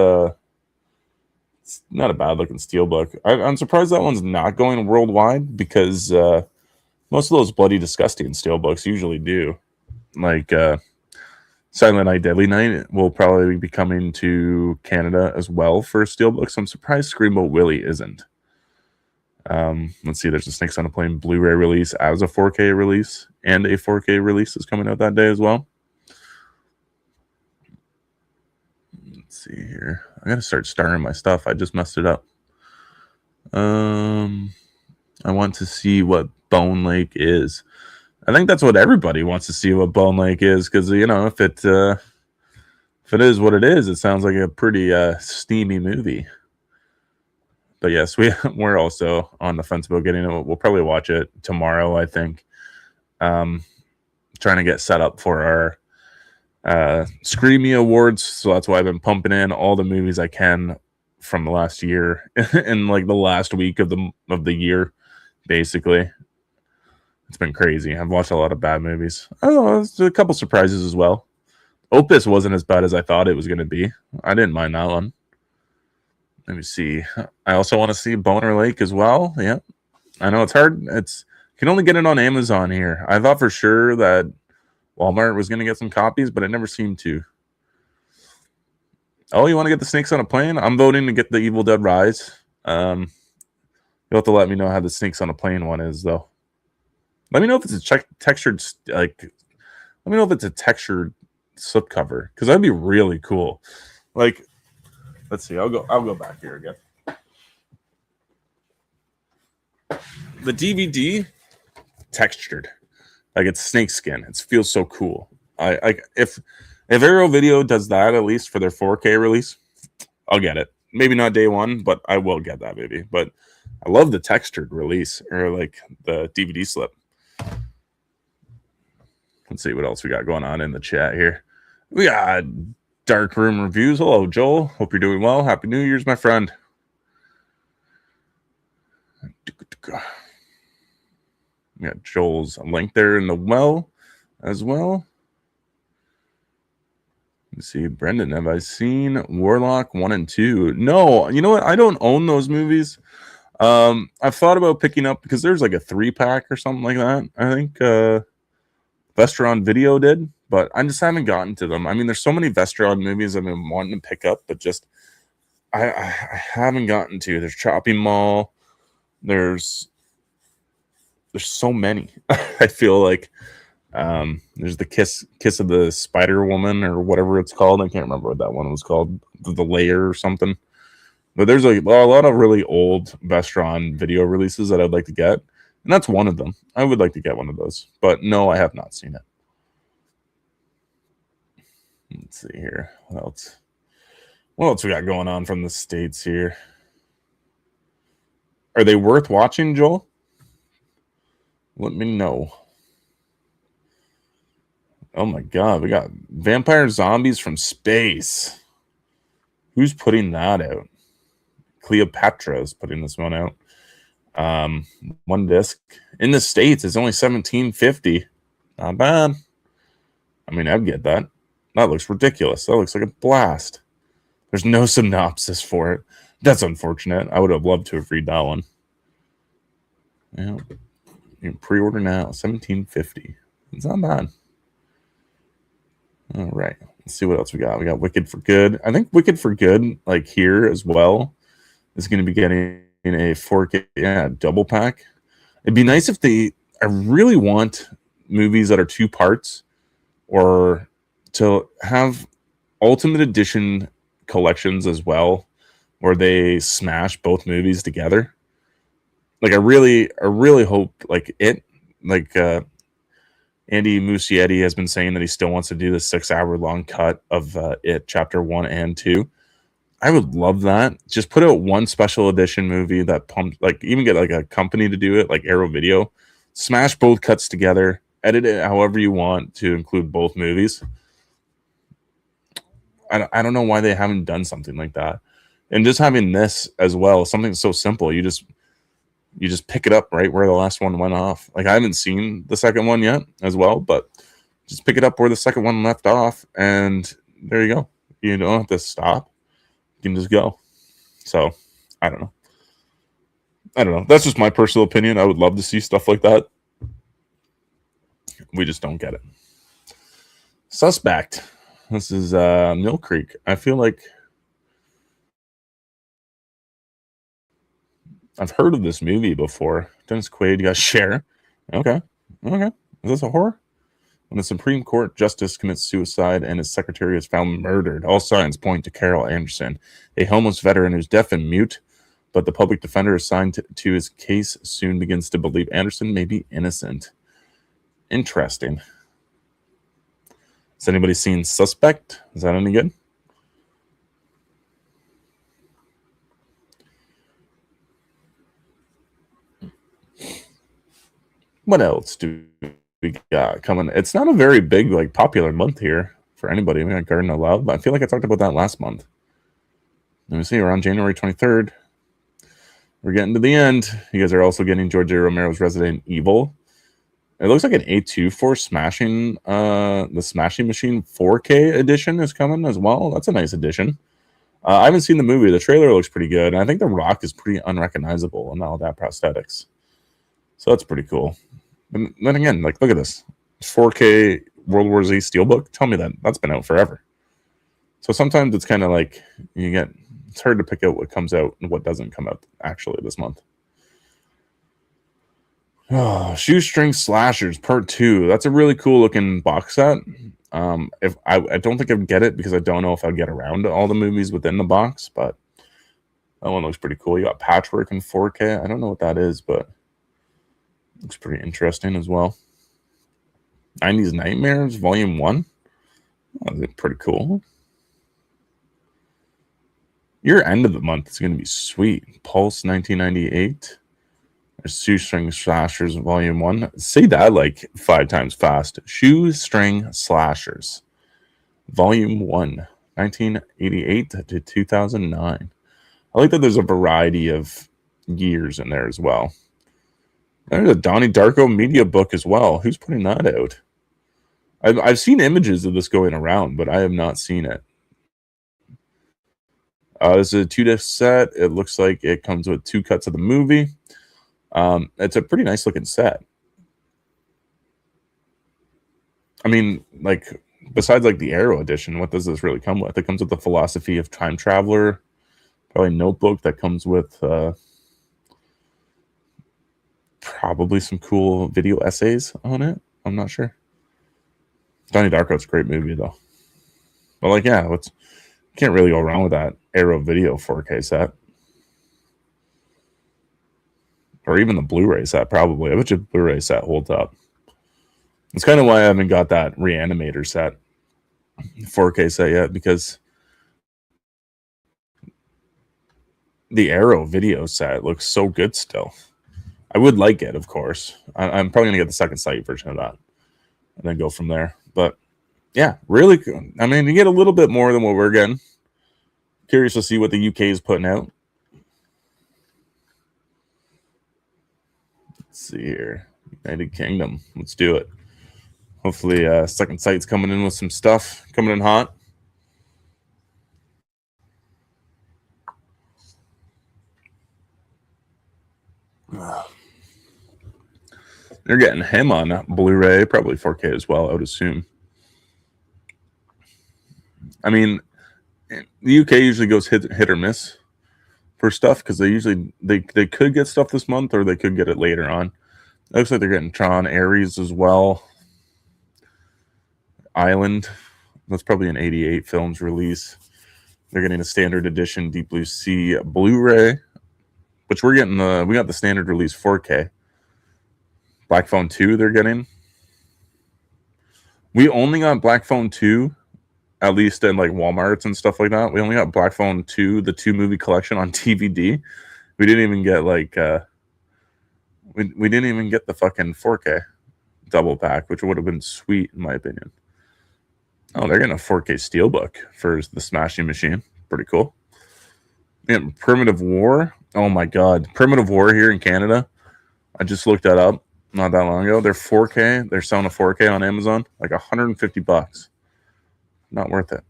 it's not a bad looking steelbook. I'm surprised that one's not going worldwide because most of those Bloody Disgusting steelbooks usually do. Like Silent Night, Deadly Night will probably be coming to Canada as well for steelbooks. So I'm surprised Screamboat Willie isn't. Let's see, there's a Snakes on a Plane Blu-ray release as a 4K release, and a 4K release is coming out that day as well. Let's see here. I gotta start starring my stuff. I just messed it up. I want to see what Bone Lake is. I think that's what everybody wants to see what Bone Lake is, because if it is what it is, it sounds like a pretty steamy movie. But yes, we're also on the fence about getting it. We'll probably watch it tomorrow, I think. Trying to get set up for our Screamy Awards, so that's why I've been pumping in all the movies I can from the last year in like the last week of the year, basically. It's been crazy. I've watched a lot of bad movies. Oh, there's a couple surprises as well. Opus wasn't as bad as I thought it was going to be. I didn't mind that one. Let me see. I also want to see Boner Lake as well. Yeah. I know it's hard. You can only get it on Amazon here. I thought for sure that Walmart was going to get some copies, but it never seemed to. Oh, you want to get the Snakes on a Plane? I'm voting to get the Evil Dead Rise. You'll have to let me know how the Snakes on a Plane one is, though. Let me know if it's a textured, let me know if it's a textured slipcover, because that'd be really cool. Like, let's see. I'll go back here again. The DVD textured, like it's snakeskin. It feels so cool. If Arrow Video does that, at least for their 4K release, I'll get it. Maybe not day one, but I will get that movie. But I love the textured release, or like the DVD slip. Let's see what else we got going on in the chat here. We got Dark Room Reviews. Hello, Joel. Hope you're doing well. Happy New Year's, my friend. We got Joel's link there in the well as well. Let's see, Brendan, have I seen Warlock 1 and 2? No, you know what? I don't own those movies. I've thought about picking up, because there's like a 3-pack or something like that. I think Vestron Video did, but I just haven't gotten to them. I mean, there's so many Vestron movies I've been wanting to pick up, but just I haven't gotten to. There's Chopping Mall. There's so many. I feel like there's the Kiss of the Spider Woman, or whatever it's called. I can't remember what that one was called. The Layer or something. But there's a lot of really old Vestron Video releases that I'd like to get. And that's one of them. I would like to get one of those. But no, I have not seen it. Let's see here. What else? What else we got going on from the States here? Are they worth watching, Joel? Let me know. Oh my God. We got Vampire Zombies from Space. Who's putting that out? Cleopatra is putting this one out. One disc in the States is only $17.50. Not bad. I mean, I'd get that. That looks ridiculous. That looks like a blast. There's no synopsis for it. That's unfortunate. I would have loved to have read that one. Yeah, you can pre-order now. $17.50. It's not bad. All right. Let's see what else we got. We got Wicked for Good. I think Wicked for Good, like here as well, is going to be getting a 4K double pack. It'd be nice if I really want movies that are 2 parts, or to have Ultimate Edition collections as well, where they smash both movies together. Like I really hope Andy Muschietti has been saying that he still wants to do the 6-hour long cut of It Chapter 1 and 2. I would love that. Just put out one special edition movie that pumps, like even get like a company to do it, like Arrow Video. Smash both cuts together, edit it however you want to include both movies. I don't know why they haven't done something like that. And just having this as well, something so simple. You just pick it up right where the last one went off. Like I haven't seen the second one yet as well, but just pick it up where the second one left off, and there you go. You don't have to stop. You can just go. So I don't know. That's just my personal opinion. I would love to see stuff like that. We just don't get it. Suspect. This is Mill Creek. I feel like I've heard of this movie before. Dennis Quaid got Cher. Okay. Is this a horror? When the Supreme Court justice commits suicide and his secretary is found murdered, all signs point to Carol Anderson, a homeless veteran who's deaf and mute, but the public defender assigned to his case soon begins to believe Anderson may be innocent. Interesting. Has anybody seen Suspect? Is that any good? What else do we got coming? It's not a very big, like, popular month here for anybody. We got Garden of Love, but I feel like I talked about that last month. Let me see. Around January 23rd, we're getting to the end. You guys are also getting George A. Romero's Resident Evil. It looks like an A24 Smashing, the Smashing Machine 4K edition is coming as well. That's a nice addition. I haven't seen the movie. The trailer looks pretty good. And I think The Rock is pretty unrecognizable in all that prosthetics. So that's pretty cool. And then again, like, look at this. 4K World War Z Steelbook. Tell me that's been out forever. So sometimes it's kind of like it's hard to pick out what comes out and what doesn't come out actually this month. Oh, Shoestring Slashers Part 2. That's a really cool looking box set. If I don't think I'd get it because I don't know if I'd get around to all the movies within the box, but that one looks pretty cool. You got Patchwork in 4K. I don't know what that is, but looks pretty interesting as well. 90s Nightmares Volume 1. Oh, that's pretty cool. Your end of the month is going to be sweet. Pulse 1998. There's Shoestring Slashers Volume 1. Say that like 5 times fast. Shoestring Slashers Volume 1. 1988 to 2009. I like that there's a variety of years in there as well. There's a Donnie Darko media book as well. Who's putting that out? I've seen images of this going around, but I have not seen it. This is a 2-disc set. It looks like it comes with 2 cuts of the movie. It's a pretty nice looking set. I mean, like, besides like the Arrow edition, what does this really come with? It comes with the Philosophy of Time Traveler, probably notebook that comes with probably some cool video essays on it. I'm not sure. Donnie Darko's a great movie though. But like, yeah, can't really go wrong with that Arrow Video 4K set. Or even the Blu-ray set, probably. I bet you the Blu-ray set holds up. It's kind of why I haven't got that Reanimator set, 4K set yet, because the Arrow video set looks so good still. I would like it, of course. I'm probably going to get the second sight version of that and then go from there. But yeah, really good. I mean, you get a little bit more than what we're getting. Curious to see what the UK is putting out. Let's see here. United Kingdom. Let's do it. Hopefully, Second Sight's coming in with some stuff, coming in hot. They're getting him on Blu-ray, probably 4K as well, I would assume. I mean, the UK usually goes hit or miss for stuff because they could get stuff this month or they could get it later on. It looks like they're getting Tron Ares as well. Island, that's probably an 88 films release. They're getting a standard edition Deep Blue Sea Blu-ray, which we got the standard release 4K. Black Phone 2 they're getting. We only got Black Phone 2, at least in like Walmarts and stuff like that. We only got Black Phone 2, the 2-movie collection on DVD. We didn't even get like we didn't even get the fucking 4K double pack, which would have been sweet in my opinion. Oh, they're getting a 4K steelbook for the Smashing Machine. Pretty cool. Yeah, Primitive War. Oh my god. Primitive War here in Canada. I just looked that up not that long ago. They're 4K. They're selling a 4K on Amazon. Like $150. Not worth it.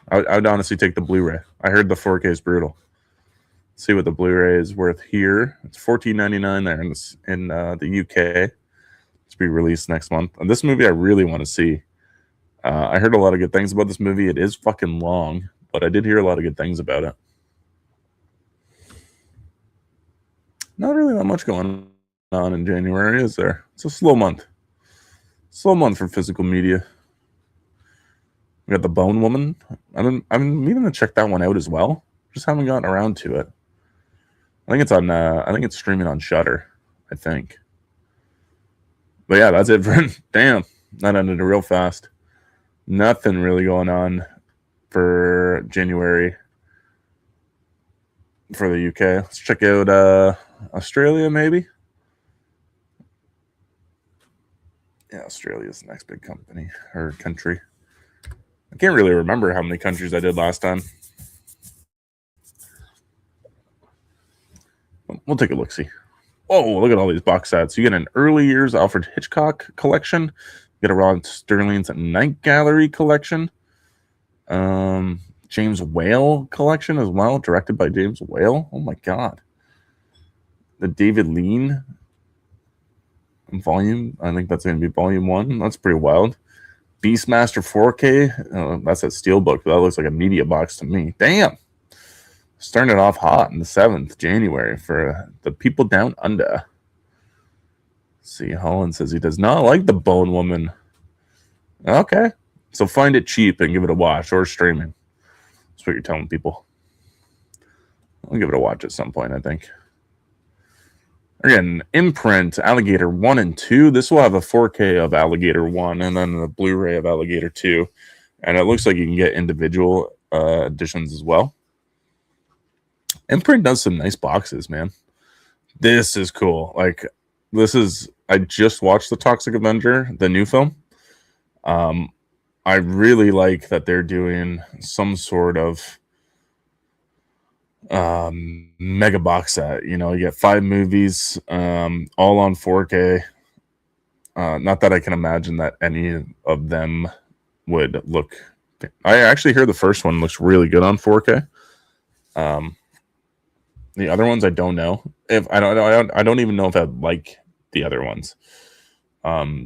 I would honestly take the Blu-ray. I heard the 4K is brutal. Let's see what the Blu-ray is worth here. It's $14.99 there in the UK. It's be released next month. And this movie I really want to see. I heard a lot of good things about this movie. It is fucking long, but I did hear a lot of good things about it. Not really that much going on in January, is there? It's a slow month. Slow month for physical media. We got The Bone Woman. I'm meaning to check that one out as well. Just haven't gotten around to it. I think it's on. I think it's streaming on Shudder. I think. But yeah, that's it for. Damn, that ended real fast. Nothing really going on for January for the UK. Let's check out Australia, maybe. Yeah, Australia's the next big company or country. I can't really remember how many countries I did last time. We'll take a look-see. Oh, look at all these box sets. You get an early years Alfred Hitchcock collection. You get a Rod Sterling's Night Gallery collection. James Whale collection as well, directed by James Whale. Oh my god. The David Lean volume. I think that's going to be volume 1. That's pretty wild. Beastmaster 4K. That's a steelbook. That looks like a media box to me. Damn. Starting it off hot on the 7th January for the people down under. Let's see, Holland says he does not like The Bone Woman. Okay. So find it cheap and give it a watch or streaming. That's what you're telling people. I'll give it a watch at some point, I think. Again, Imprint, Alligator 1 and 2. This will have a 4K of Alligator 1 and then the Blu-ray of Alligator 2. And it looks like you can get individual editions as well. Imprint does some nice boxes, man. This is cool. Like, I just watched The Toxic Avenger, the new film. I really like that they're doing some sort of mega box set. You know, you get 5 movies, all on 4K. Not that I can imagine that any of them would look. I actually hear the first one looks really good on 4K. The other ones I don't know. If I don't even know if I like the other ones.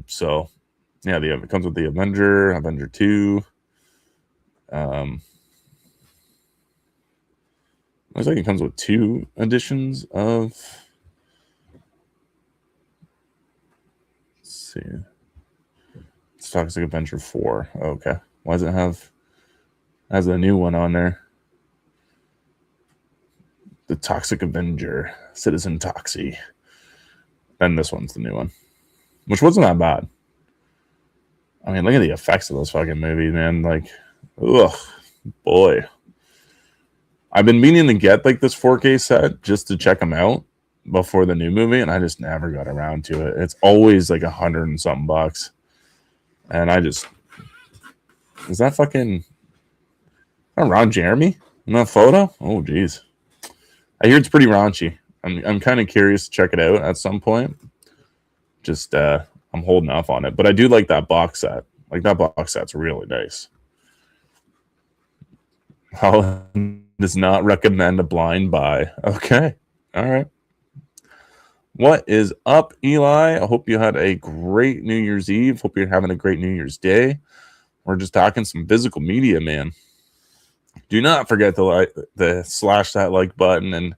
So yeah, it comes with the Avenger 2. Looks like it comes with 2 editions of. Let's see. It's Toxic Avenger 4. Okay. Why does it has a new one on there? The Toxic Avenger, Citizen Toxie. And this one's the new one, which wasn't that bad. I mean, look at the effects of those fucking movies, man. Like, ugh, boy. I've been meaning to get like this 4K set just to check them out before the new movie, and I just never got around to it. It's always like $100 and something bucks. And is that fucking Ron Jeremy? In that photo? Oh, geez. I hear it's pretty raunchy. I'm kind of curious to check it out at some point. Just I'm holding off on it, but I do like that box set. Like that box set's really nice. Holland does not recommend a blind buy. Okay, all right. What is up, Eli? I hope you had a great New Year's Eve. Hope you're having a great New Year's Day. We're just talking some physical media, man. Do not forget to slash that like button and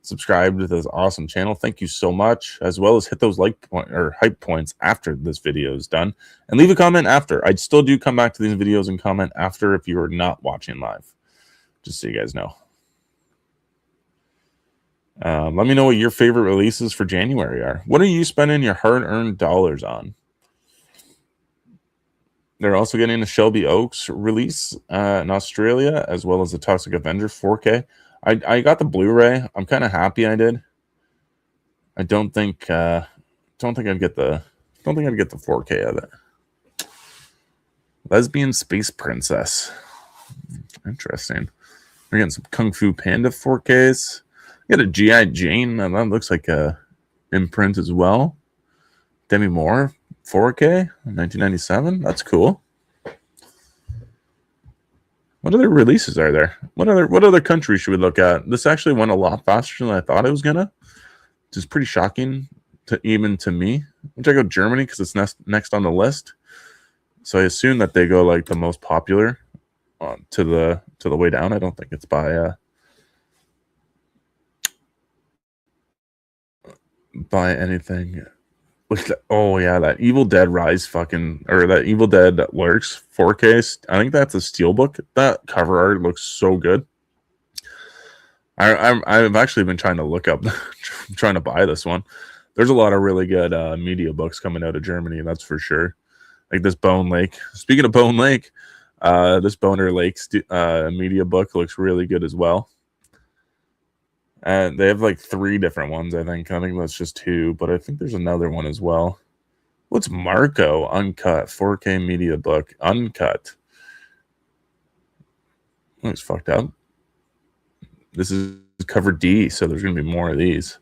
subscribe to this awesome channel. Thank you so much, as well as hit those hype points after this video is done, and leave a comment after. I still do come back to these videos and comment after if you are not watching live, just so you guys know. Let me know what your favorite releases for January are. What are you spending your hard-earned dollars on? They're also getting a Shelby Oaks release in Australia, as well as the Toxic Avenger 4K. I got the Blu-ray. I'm kind of happy I did. I don't think I'd get the 4K of it. Lesbian Space Princess. Interesting. We're getting some Kung Fu Panda 4Ks. We got a G.I. Jane. That looks like a imprint as well. Demi Moore 4K 1997. That's cool. What other releases are there? What other countries should we look at? This actually went a lot faster than I thought it was gonna, which is pretty shocking even to me. We'll check out Germany because it's next on the list. So I assume that they go like the most popular to the way down. I don't think it's by anything. Oh yeah, that Evil Dead Rise that Evil Dead Lurks 4K. I think that's a steelbook. That cover art looks so good. I've actually been trying to look up, trying to buy this one. There's a lot of really good media books coming out of Germany, that's for sure. Like this Bone Lake. Speaking of Bone Lake, this Boner Lake media book looks really good as well. And they have like 3 different ones, I think. I think that's just 2, but I think there's another one as well. What's Marco Uncut 4K media book? Uncut. Looks fucked up. This is cover D, so there's going to be more of these.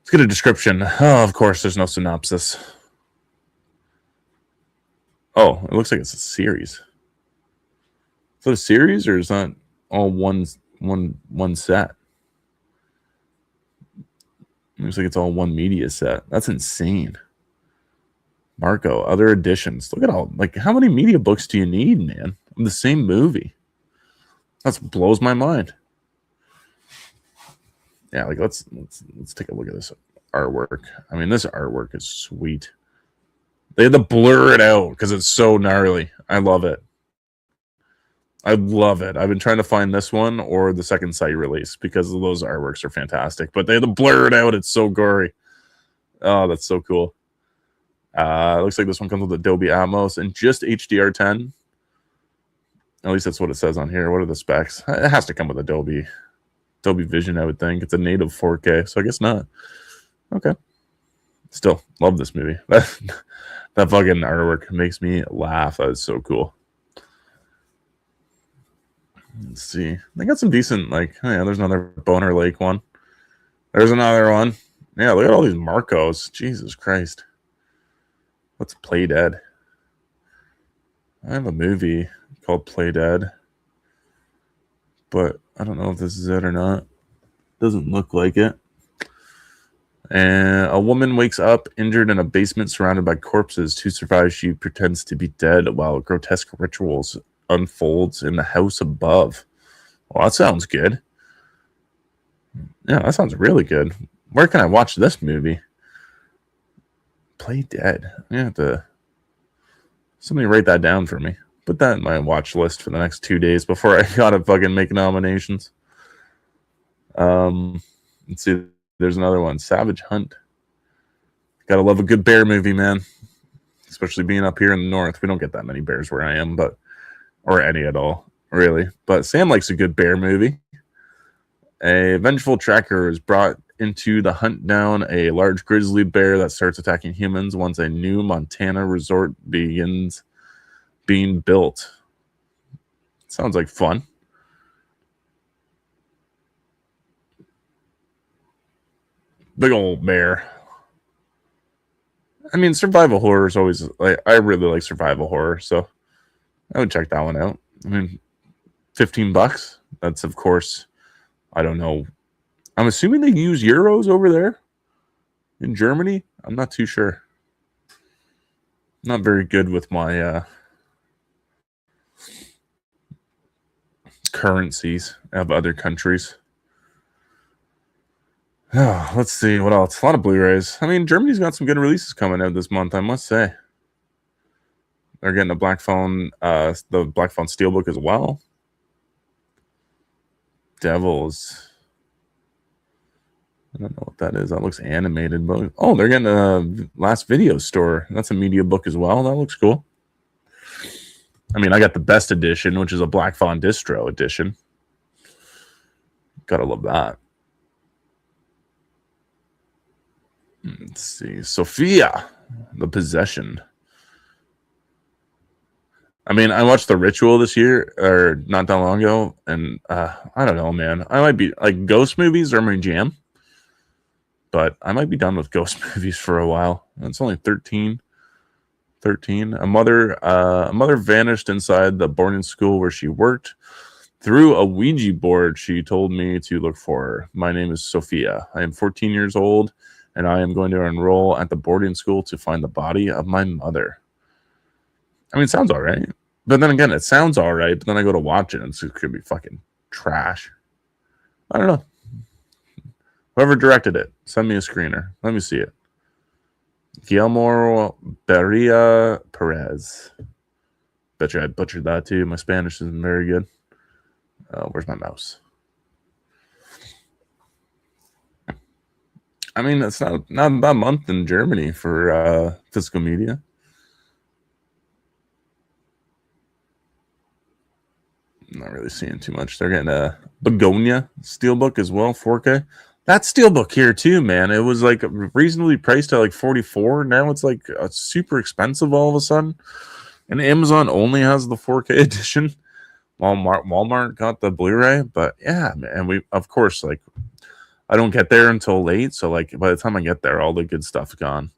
Let's get a description. Oh, of course, there's no synopsis. Oh, it looks like it's a series. Is that a series, or is that all one set? Looks like it's all one media set. That's insane. Marco, other editions. Look at all, like, how many media books do you need, man? In the same movie. That blows my mind. Yeah, like let's take a look at this artwork. I mean, this artwork is sweet. They had to blur it out because it's so gnarly. I love it. I love it. I've been trying to find this one or the second site release because those artworks are fantastic. But they had to blur it out. It's so gory. Oh, that's so cool. Looks like this one comes with Adobe Atmos and just HDR10. At least that's what it says on here. What are the specs? It has to come with Adobe Vision, I would think. It's a native 4K, so I guess not. Okay. Still, love this movie. That fucking artwork makes me laugh. That is so cool. Let's see. They got some decent, like, oh yeah, there's another Boner Lake one. There's another one. Yeah, look at all these Marcos. Jesus Christ. What's Play Dead? I have a movie called Play Dead, but I don't know if this is it or not. Doesn't look like it. And a woman wakes up injured in a basement surrounded by corpses. To survive, she pretends to be dead while grotesque rituals unfolds in the house above. Well, that sounds good. Yeah, that sounds really good. Where can I watch this movie? Play Dead. I have to somebody write that down for me. Put that in my watch list for the next 2 days before I gotta fucking make nominations. Let's see. There's another one. Savage Hunt. Gotta love a good bear movie, man. Especially being up here in the north. We don't get that many bears where I am, or any at all, really. But Sam likes a good bear movie. A vengeful tracker is brought into the hunt down a large grizzly bear that starts attacking humans once a new Montana resort begins being built. Sounds like fun. Big old bear. I mean, survival horror is always like, I really like survival horror, so I would check that one out. I mean, $15. That's, of course, I don't know. I'm assuming they use euros over there in Germany. I'm not too sure. Not very good with my currencies of other countries. Oh, let's see what else. A lot of Blu-rays. I mean, Germany's got some good releases coming out this month, I must say. They're getting the Black Phone Steelbook as well. Devils. I don't know what that is. That looks animated, but oh, they're getting a Last Video Store. That's a media book as well. That looks cool. I mean, I got the best edition, which is a Black Phone Distro edition. Gotta love that. Let's see. Sophia, The Possession. I mean, I watched The Ritual this year, or not that long ago, and I don't know, man. I might be, like, ghost movies are my jam, but I might be done with ghost movies for a while. It's only 13. A mother vanished inside the boarding school where she worked. Through a Ouija board, she told me to look for her. My name is Sophia. I am 14 years old, and I am going to enroll at the boarding school to find the body of my mother. I mean, it sounds all right. But then again, it sounds all right, but then I go to watch it, and it could be fucking trash. I don't know. Whoever directed it, send me a screener. Let me see it. Guillermo Beria Perez. Bet you I butchered that too. My Spanish isn't very good. Where's my mouse? I mean, it's not a bad month in Germany for physical media. I'm not really seeing too much. They're getting a Begonia Steelbook as well, 4K. That Steelbook here too, man. It was like reasonably priced at like $44. Now it's like super expensive all of a sudden. And Amazon only has the 4K edition. Walmart got the Blu-ray, but yeah, man. We of course, like, I don't get there until late, so like by the time I get there, all the good stuff's gone.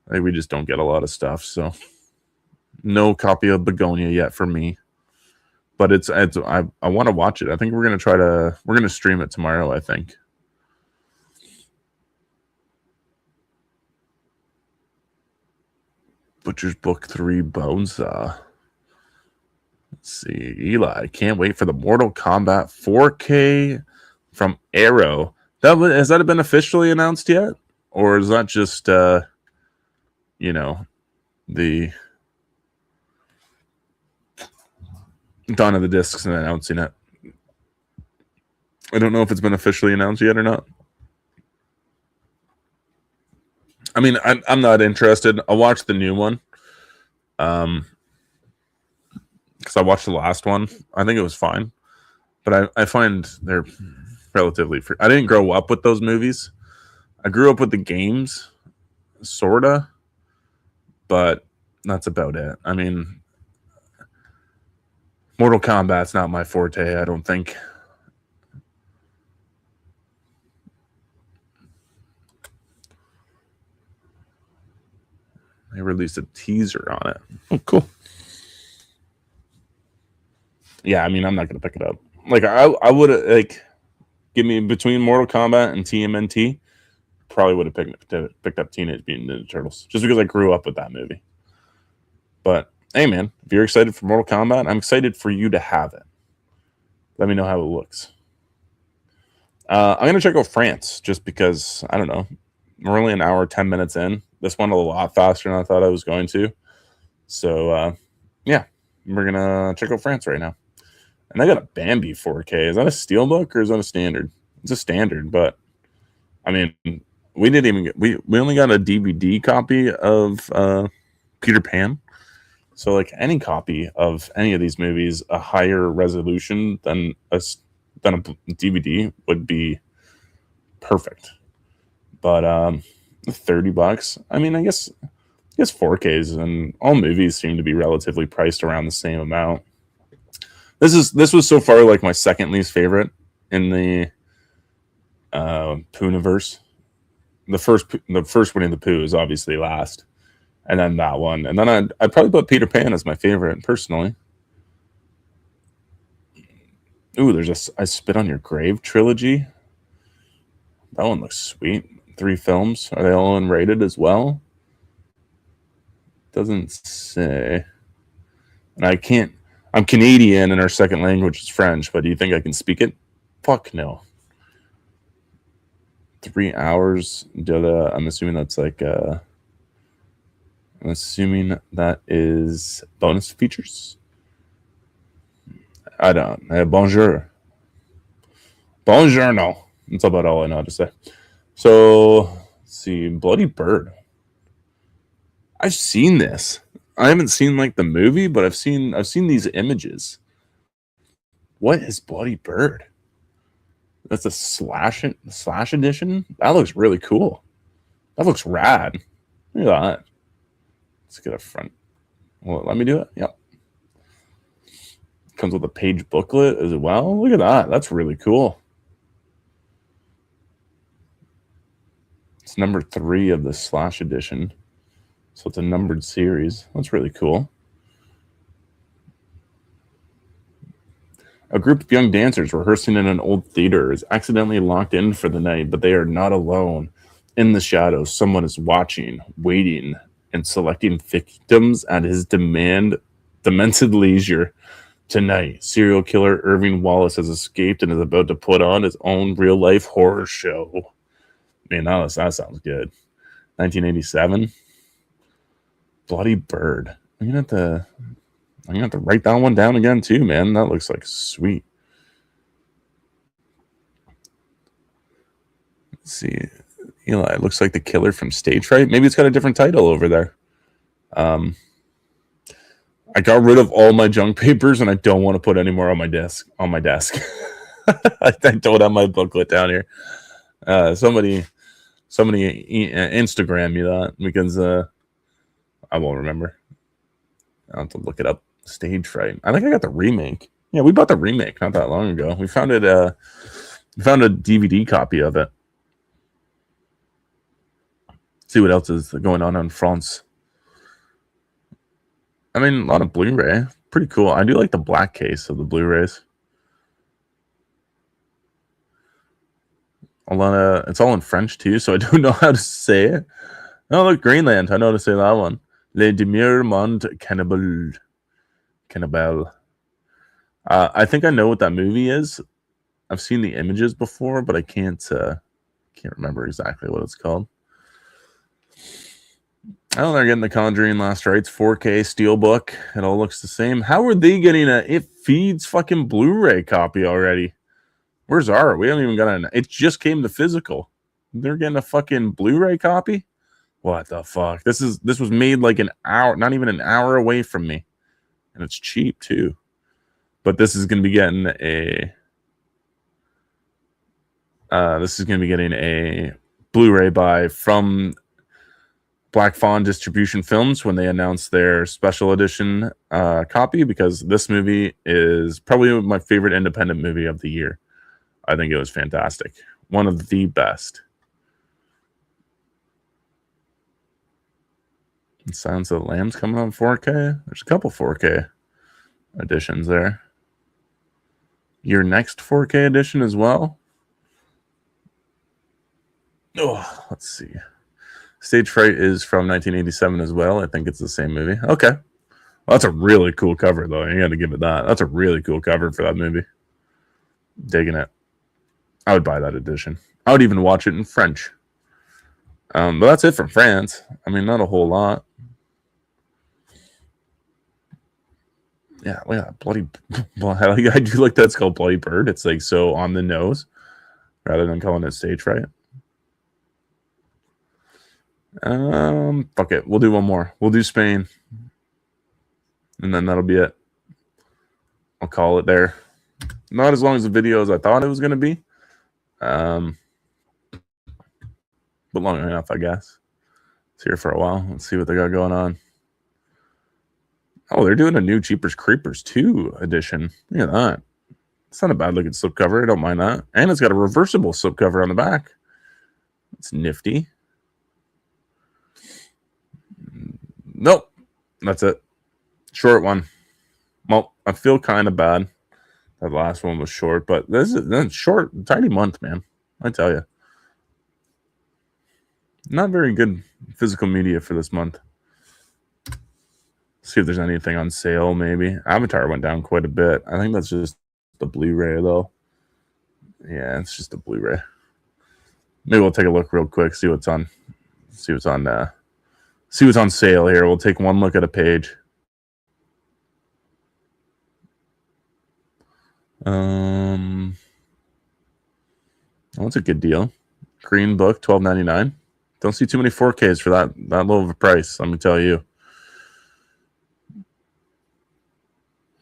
Like, we just don't get a lot of stuff, so no copy of Begonia yet for me. But I want to watch it. I think we're gonna stream it tomorrow, I think. Butcher's Book 3 Bonesaw. Let's see. Eli, can't wait for the Mortal Kombat 4K from Arrow. Has that been officially announced yet? Or is that just, the Dawn of the Discs and announcing it? I don't know if it's been officially announced yet or not. I mean, I'm not interested. I'll watch the new one. Because I watched the last one. I think it was fine. But I find they're relatively free. I didn't grow up with those movies. I grew up with the games, sorta. But that's about it. I mean, Mortal Kombat's not my forte, I don't think. They released a teaser on it. Oh, cool. Yeah, I mean, I'm not going to pick it up. Like, I would have, like, give me between Mortal Kombat and TMNT, probably would have picked up Teenage Mutant Ninja Turtles, just because I grew up with that movie. But, hey, man, if you're excited for Mortal Kombat, I'm excited for you to have it. Let me know how it looks. I'm going to check out France, just because, I don't know, we're only an hour, 10 minutes in. This went a lot faster than I thought I was going to. So, yeah, we're going to check out France right now. And I got a Bambi 4K. Is that a Steelbook or is that a standard? It's a standard, but, I mean, we didn't even get... We only got a DVD copy of Peter Pan. So, like, any copy of any of these movies, a higher resolution than a DVD would be perfect. But $30. I mean, I guess 4Ks and all movies seem to be relatively priced around the same amount. This was so far like my second least favorite in the Pooniverse. the first Winnie the Pooh is obviously last, and then that one, and then I'd probably put Peter Pan as my favorite personally. Ooh, there's I Spit on Your Grave trilogy. That one looks sweet. 3 films. Are they all unrated as well? Doesn't say. And I can't. I'm Canadian and our second language is French, but do you think I can speak it? Fuck no. 3 hours. I'm assuming that's like. I'm assuming that is bonus features. I don't. Bonjour. Buongiorno. That's about all I know how to say. So, let's see. Bloody Bird. I've seen this. I haven't seen like the movie, but I've seen these images. What is Bloody Bird? That's a slash edition. That looks really cool. That looks rad. Look at that. Let's get a front. Well, let me do it. Yep. Comes with a page booklet as well. Look at that. That's really cool. It's number 3 of the slash edition. So it's a numbered series. That's really cool. A group of young dancers rehearsing in an old theater is accidentally locked in for the night, but they are not alone. In the shadows, someone is watching, waiting, and selecting victims at his demented leisure. Tonight, serial killer Irving Wallace has escaped and is about to put on his own real-life horror show. Man, that sounds good. 1987. Bloody Bird. I'm gonna have to write that one down again too, man. That looks like sweet. Let's see. Eli, it looks like the killer from Stage Fright. Maybe it's got a different title over there. I got rid of all my junk papers and I don't want to put any more on my desk. I don't have my booklet down here. Somebody Instagram me that because I won't remember. I'll have to look it up. Stage Fright. I think I got the remake. Yeah, we bought the remake not that long ago. We found it. We found a DVD copy of it. See what else is going on in France. I mean, a lot of Blu-ray. Pretty cool. I do like the black case of the Blu-rays. It's all in French too, so I don't know how to say it. Oh, look, Greenland. I know how to say that one. Les Demir Monde Cannibal. I think I know what that movie is. I've seen the images before, but I can't remember exactly what it's called. Oh, they're getting The Conjuring Last Rites 4K Steelbook. It all looks the same. How are they getting It Feeds fucking Blu-ray copy already? Where's our? We haven't even got it just came to physical. They're getting a fucking Blu-ray copy? What the fuck? This was made like an hour, not even an hour away from me. And it's cheap too. But this is going to be getting a Blu-ray from Black Fawn Distribution Films when they announced their special edition copy, because this movie is probably my favorite independent movie of the year. I think it was fantastic. One of the best. Silence of the Lambs coming on 4K. There's a couple 4K editions there. Your next 4K edition as well. Oh, let's see. Stage Fright is from 1987 as well. I think it's the same movie. Okay. Well, that's a really cool cover, though. You got to give it that. That's a really cool cover for that movie. Digging it. I would buy that edition. I would even watch it in French. But that's it from France. I mean, not a whole lot. Yeah, look at that bloody. I do like that it's called Bloody Bird. It's like so on the nose, rather than calling it Stage Fright. Fuck it. We'll do one more. We'll do Spain, and then that'll be it. I'll call it there. Not as long as the video as I thought it was going to be, but long enough, I guess. It's here for a while. Let's see what they got going on. Oh, they're doing a new Jeepers Creepers 2 edition. Look at that. It's not a bad looking slipcover. I don't mind that. And it's got a reversible slipcover on the back. It's nifty. Nope. That's it. Short one. Well, I feel kind of bad. That last one was short, but this is a short, tiny month, man. I tell you. Not very good physical media for this month. See if there's anything on sale, maybe. Avatar went down quite a bit. I think that's just the Blu-ray, though. Yeah, it's just a Blu-ray. Maybe we'll take a look real quick, see what's on sale here. We'll take one look at a page. That's a good deal. Green Book, $12.99. Don't see too many 4Ks for that low of a price, let me tell you.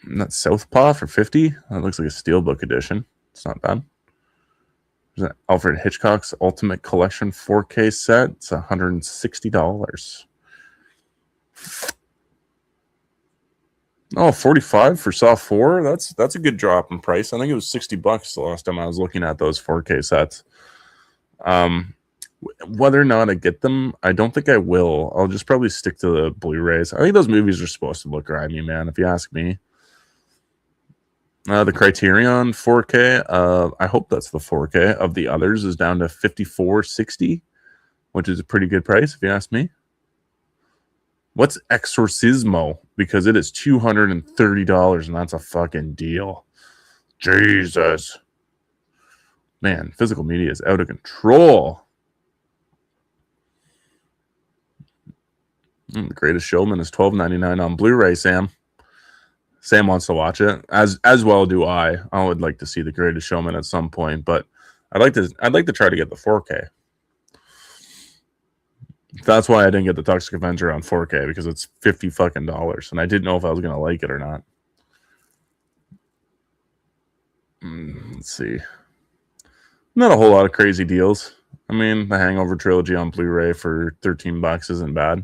And that's Southpaw for $50. That looks like a Steelbook edition. It's not bad. There's an Alfred Hitchcock's Ultimate Collection 4K set. It's $160. Oh, 45 for Saw 4. That's a good drop in price. I think it was $60 the last time I was looking at those 4K sets. Whether or not I get them, I don't think I will. I'll just probably stick to the Blu-rays. I think those movies are supposed to look grimy, man, if you ask me. The Criterion 4K, I hope that's the 4K of the others, is down to $54.60, which is a pretty good price if you ask me. What's Exorcismo? Because it is $230, and that's a fucking deal. Jesus. Man, physical media is out of control. The Greatest Showman is $12.99 on Blu-ray, Sam. Sam wants to watch it, as well do I. I would like to see The Greatest Showman at some point, but I'd like to try to get the 4K. That's why I didn't get the Toxic Avenger on 4K, because it's $50 fucking dollars, and I didn't know if I was gonna like it or not. Let's see. Not a whole lot of crazy deals. I mean, the Hangover trilogy on Blu-ray for $13 isn't bad.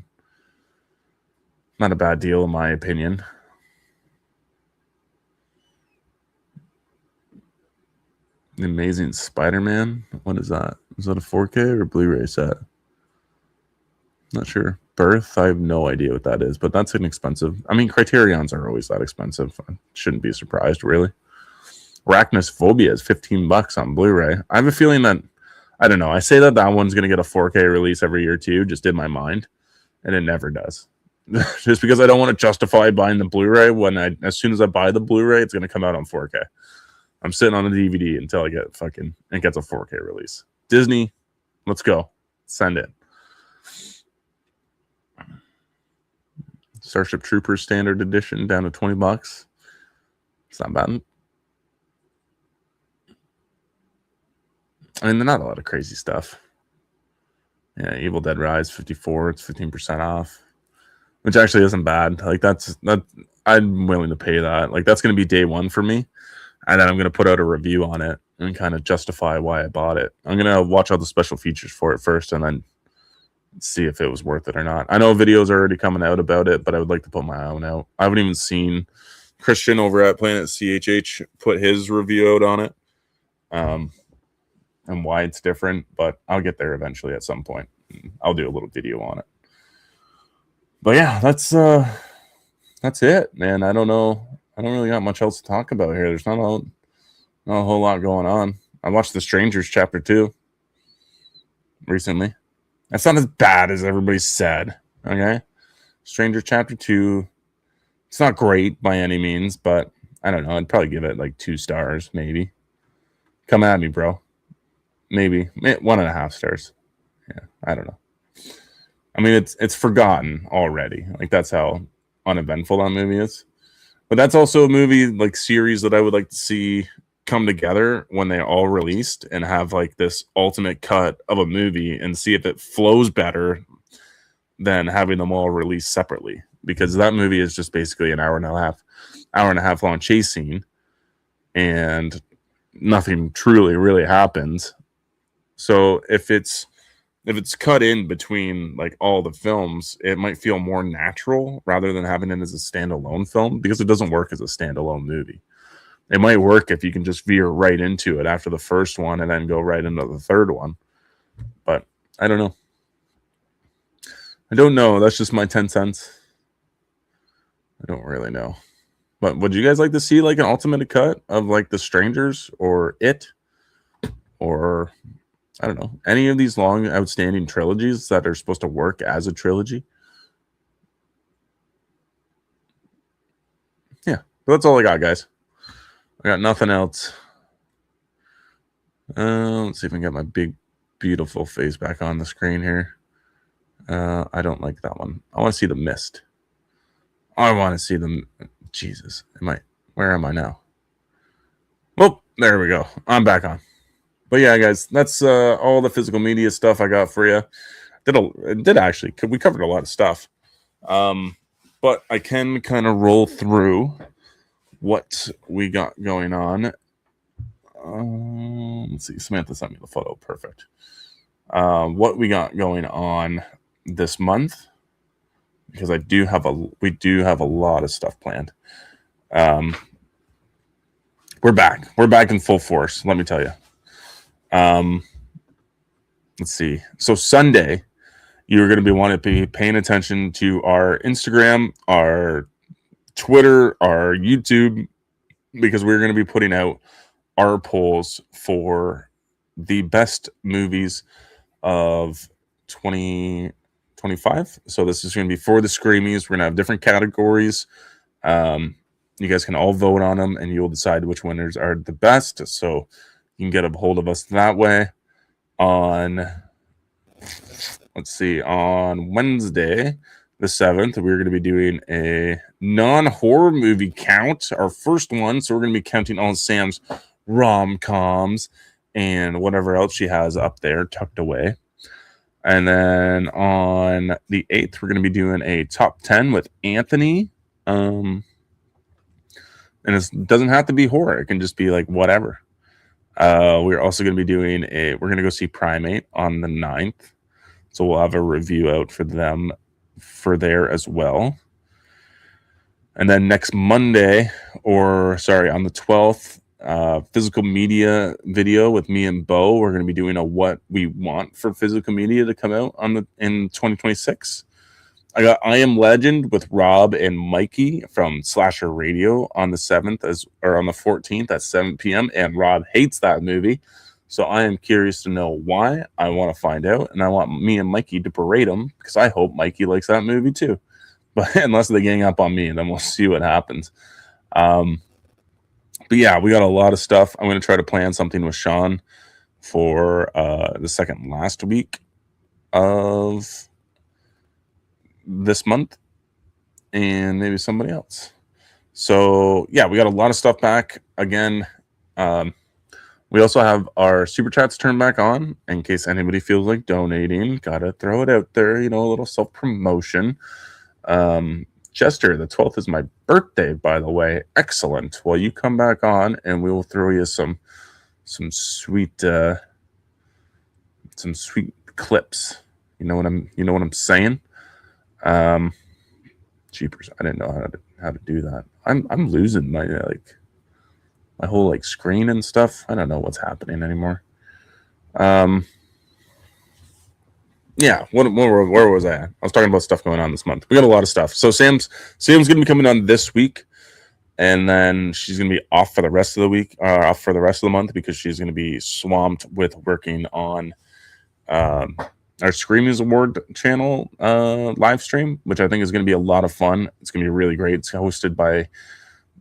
Not a bad deal in my opinion. The Amazing Spider-Man. What is that? Is that a 4K or Blu-ray set? Not sure. Birth. I have no idea what that is, but that's inexpensive. I mean, Criterions are always that expensive. I shouldn't be surprised, really. Arachnophobia is $15 on Blu-ray. I have a feeling that, I don't know, I say that one's going to get a 4K release every year too, just in my mind, and it never does. Just because I don't want to justify buying the Blu-ray when as soon as I buy the Blu-ray, it's going to come out on 4K. I'm sitting on the DVD until it gets a 4K release. Disney, let's go. Send it. Starship Troopers Standard Edition down to $20. It's not bad. I mean, not a lot of crazy stuff. Yeah, Evil Dead Rise 54. It's 15% off, which actually isn't bad. Like that. I'm willing to pay that. Like that's going to be day one for me, and then I'm going to put out a review on it and kind of justify why I bought it. I'm going to watch all the special features for it first, and then see if it was worth it or not. I know videos are already coming out about it, but I would like to put my own out. I haven't even seen Christian over at Planet CHH put his review out on it, and why it's different, but I'll get there eventually at some point. I'll do a little video on it. But yeah, that's it, man. I don't know. I don't really got much else to talk about here. There's not a whole lot going on. I watched The Strangers Chapter 2 recently. That's not as bad as everybody said. Okay, Stranger Chapter 2. It's not great by any means, but I don't know. I'd probably give it like 2 stars, maybe. Come at me, bro. Maybe 1.5 stars. Yeah, I don't know. I mean, it's forgotten already. Like that's how uneventful that movie is. But that's also a movie like series that I would like to see come together when they all released and have like this ultimate cut of a movie and see if it flows better than having them all released separately, because that movie is just basically an hour and a half long chase scene and nothing truly really happens. So if it's cut in between like all the films, it might feel more natural rather than having it as a standalone film, because it doesn't work as a standalone movie. It might work if you can just veer right into it after the first one and then go right into the third one. But I don't know. That's just my 10 cents. I don't really know. But would you guys like to see like an ultimate cut of like The Strangers or It, or I don't know, any of these long outstanding trilogies that are supposed to work as a trilogy? Yeah, but that's all I got, guys. I got nothing else. Let's see if I can get my big, beautiful face back on the screen here. I don't like that one. I want to see The Mist. I want to see them. Jesus, where am I now? Well, there we go. I'm back on. But yeah, guys, that's all the physical media stuff I got for you. We covered a lot of stuff. But I can kind of roll through what we got going on. Let's see. Samantha sent me the photo. Perfect. What we got going on this month, because we do have a lot of stuff planned. We're back. We're back in full force. Let me tell you. Let's see. So Sunday, you're going to be wanting to be paying attention to our Instagram, our Twitter, our YouTube, because we're going to be putting out our polls for the best movies of 2025. So this is going to be for the Screamies. We're going to have different categories. You guys can all vote on them, and you'll decide which winners are the best. So you can get a hold of us that way. On Wednesday, the 7th, we're going to be doing a non-horror movie count, our first one. So we're going to be counting all Sam's rom-coms and whatever else she has up there tucked away. And then on the 8th, we're going to be doing a top 10 with Anthony. And it doesn't have to be horror. It can just be like whatever. We're also going to be doing we're going to go see Primate on the 9th. So we'll have a review out for them for there as well. And then next Monday, on the 12th, physical media video with me and Bo. We're going to be doing a what we want for physical media to come out in 2026. I got I Am Legend with Rob and Mikey from Slasher Radio on the 7th on the 14th at 7 p.m. And Rob hates that movie. So I am curious to know why. I want to find out. And I want me and Mikey to berate him because I hope Mikey likes that movie too. But unless they gang up on me, then we'll see what happens. But yeah, we got a lot of stuff. I'm going to try to plan something with Sean for the second last week of this month, and maybe somebody else. So yeah, we got a lot of stuff back again. We also have our super chats turned back on in case anybody feels like donating. Gotta throw it out there, a little self promotion. Chester, the 12th is my birthday, by the way. Excellent. Well, you come back on and we will throw you some sweet clips. You know what I'm saying? Jeepers, I didn't know how to do that. I'm losing my my whole screen and stuff. I don't know what's happening anymore. Yeah, where was I at? I was talking about stuff going on this month. We got a lot of stuff. So Sam's gonna be coming on this week, and then she's gonna be off for the rest of the week, off for the rest of the month because she's gonna be swamped with working on our Screamies Award channel live stream, which I think is going to be a lot of fun. It's going to be really great. It's hosted by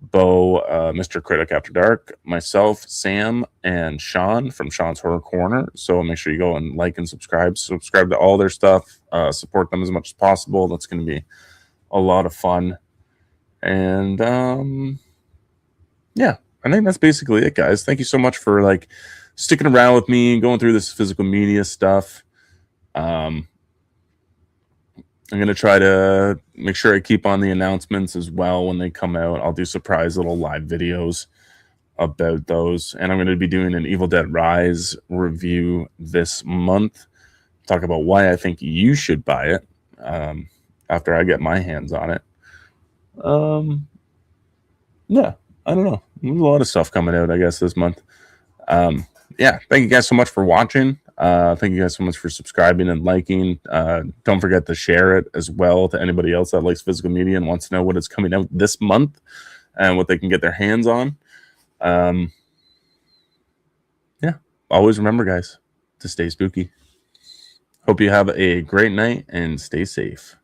Bo, Mr. Critic After Dark, myself, Sam, and Sean from Sean's Horror Corner. So make sure you go and like and subscribe to all their stuff, support them as much as possible. That's going to be a lot of fun. And yeah, I think that's basically it, guys. Thank you so much for sticking around with me and going through this physical media stuff. I'm going to try to make sure I keep on the announcements as well when they come out. I'll do surprise little live videos about those. And I'm going to be doing an Evil Dead Rise review this month. Talk about why I think you should buy it after I get my hands on it. Yeah, I don't know. There's a lot of stuff coming out, I guess, this month. Yeah, thank you guys so much for watching. Thank you guys so much for subscribing and liking. Don't forget to share it as well to anybody else that likes physical media and wants to know what is coming out this month and what they can get their hands on. Yeah, always remember, guys, to stay spooky. Hope you have a great night and stay safe.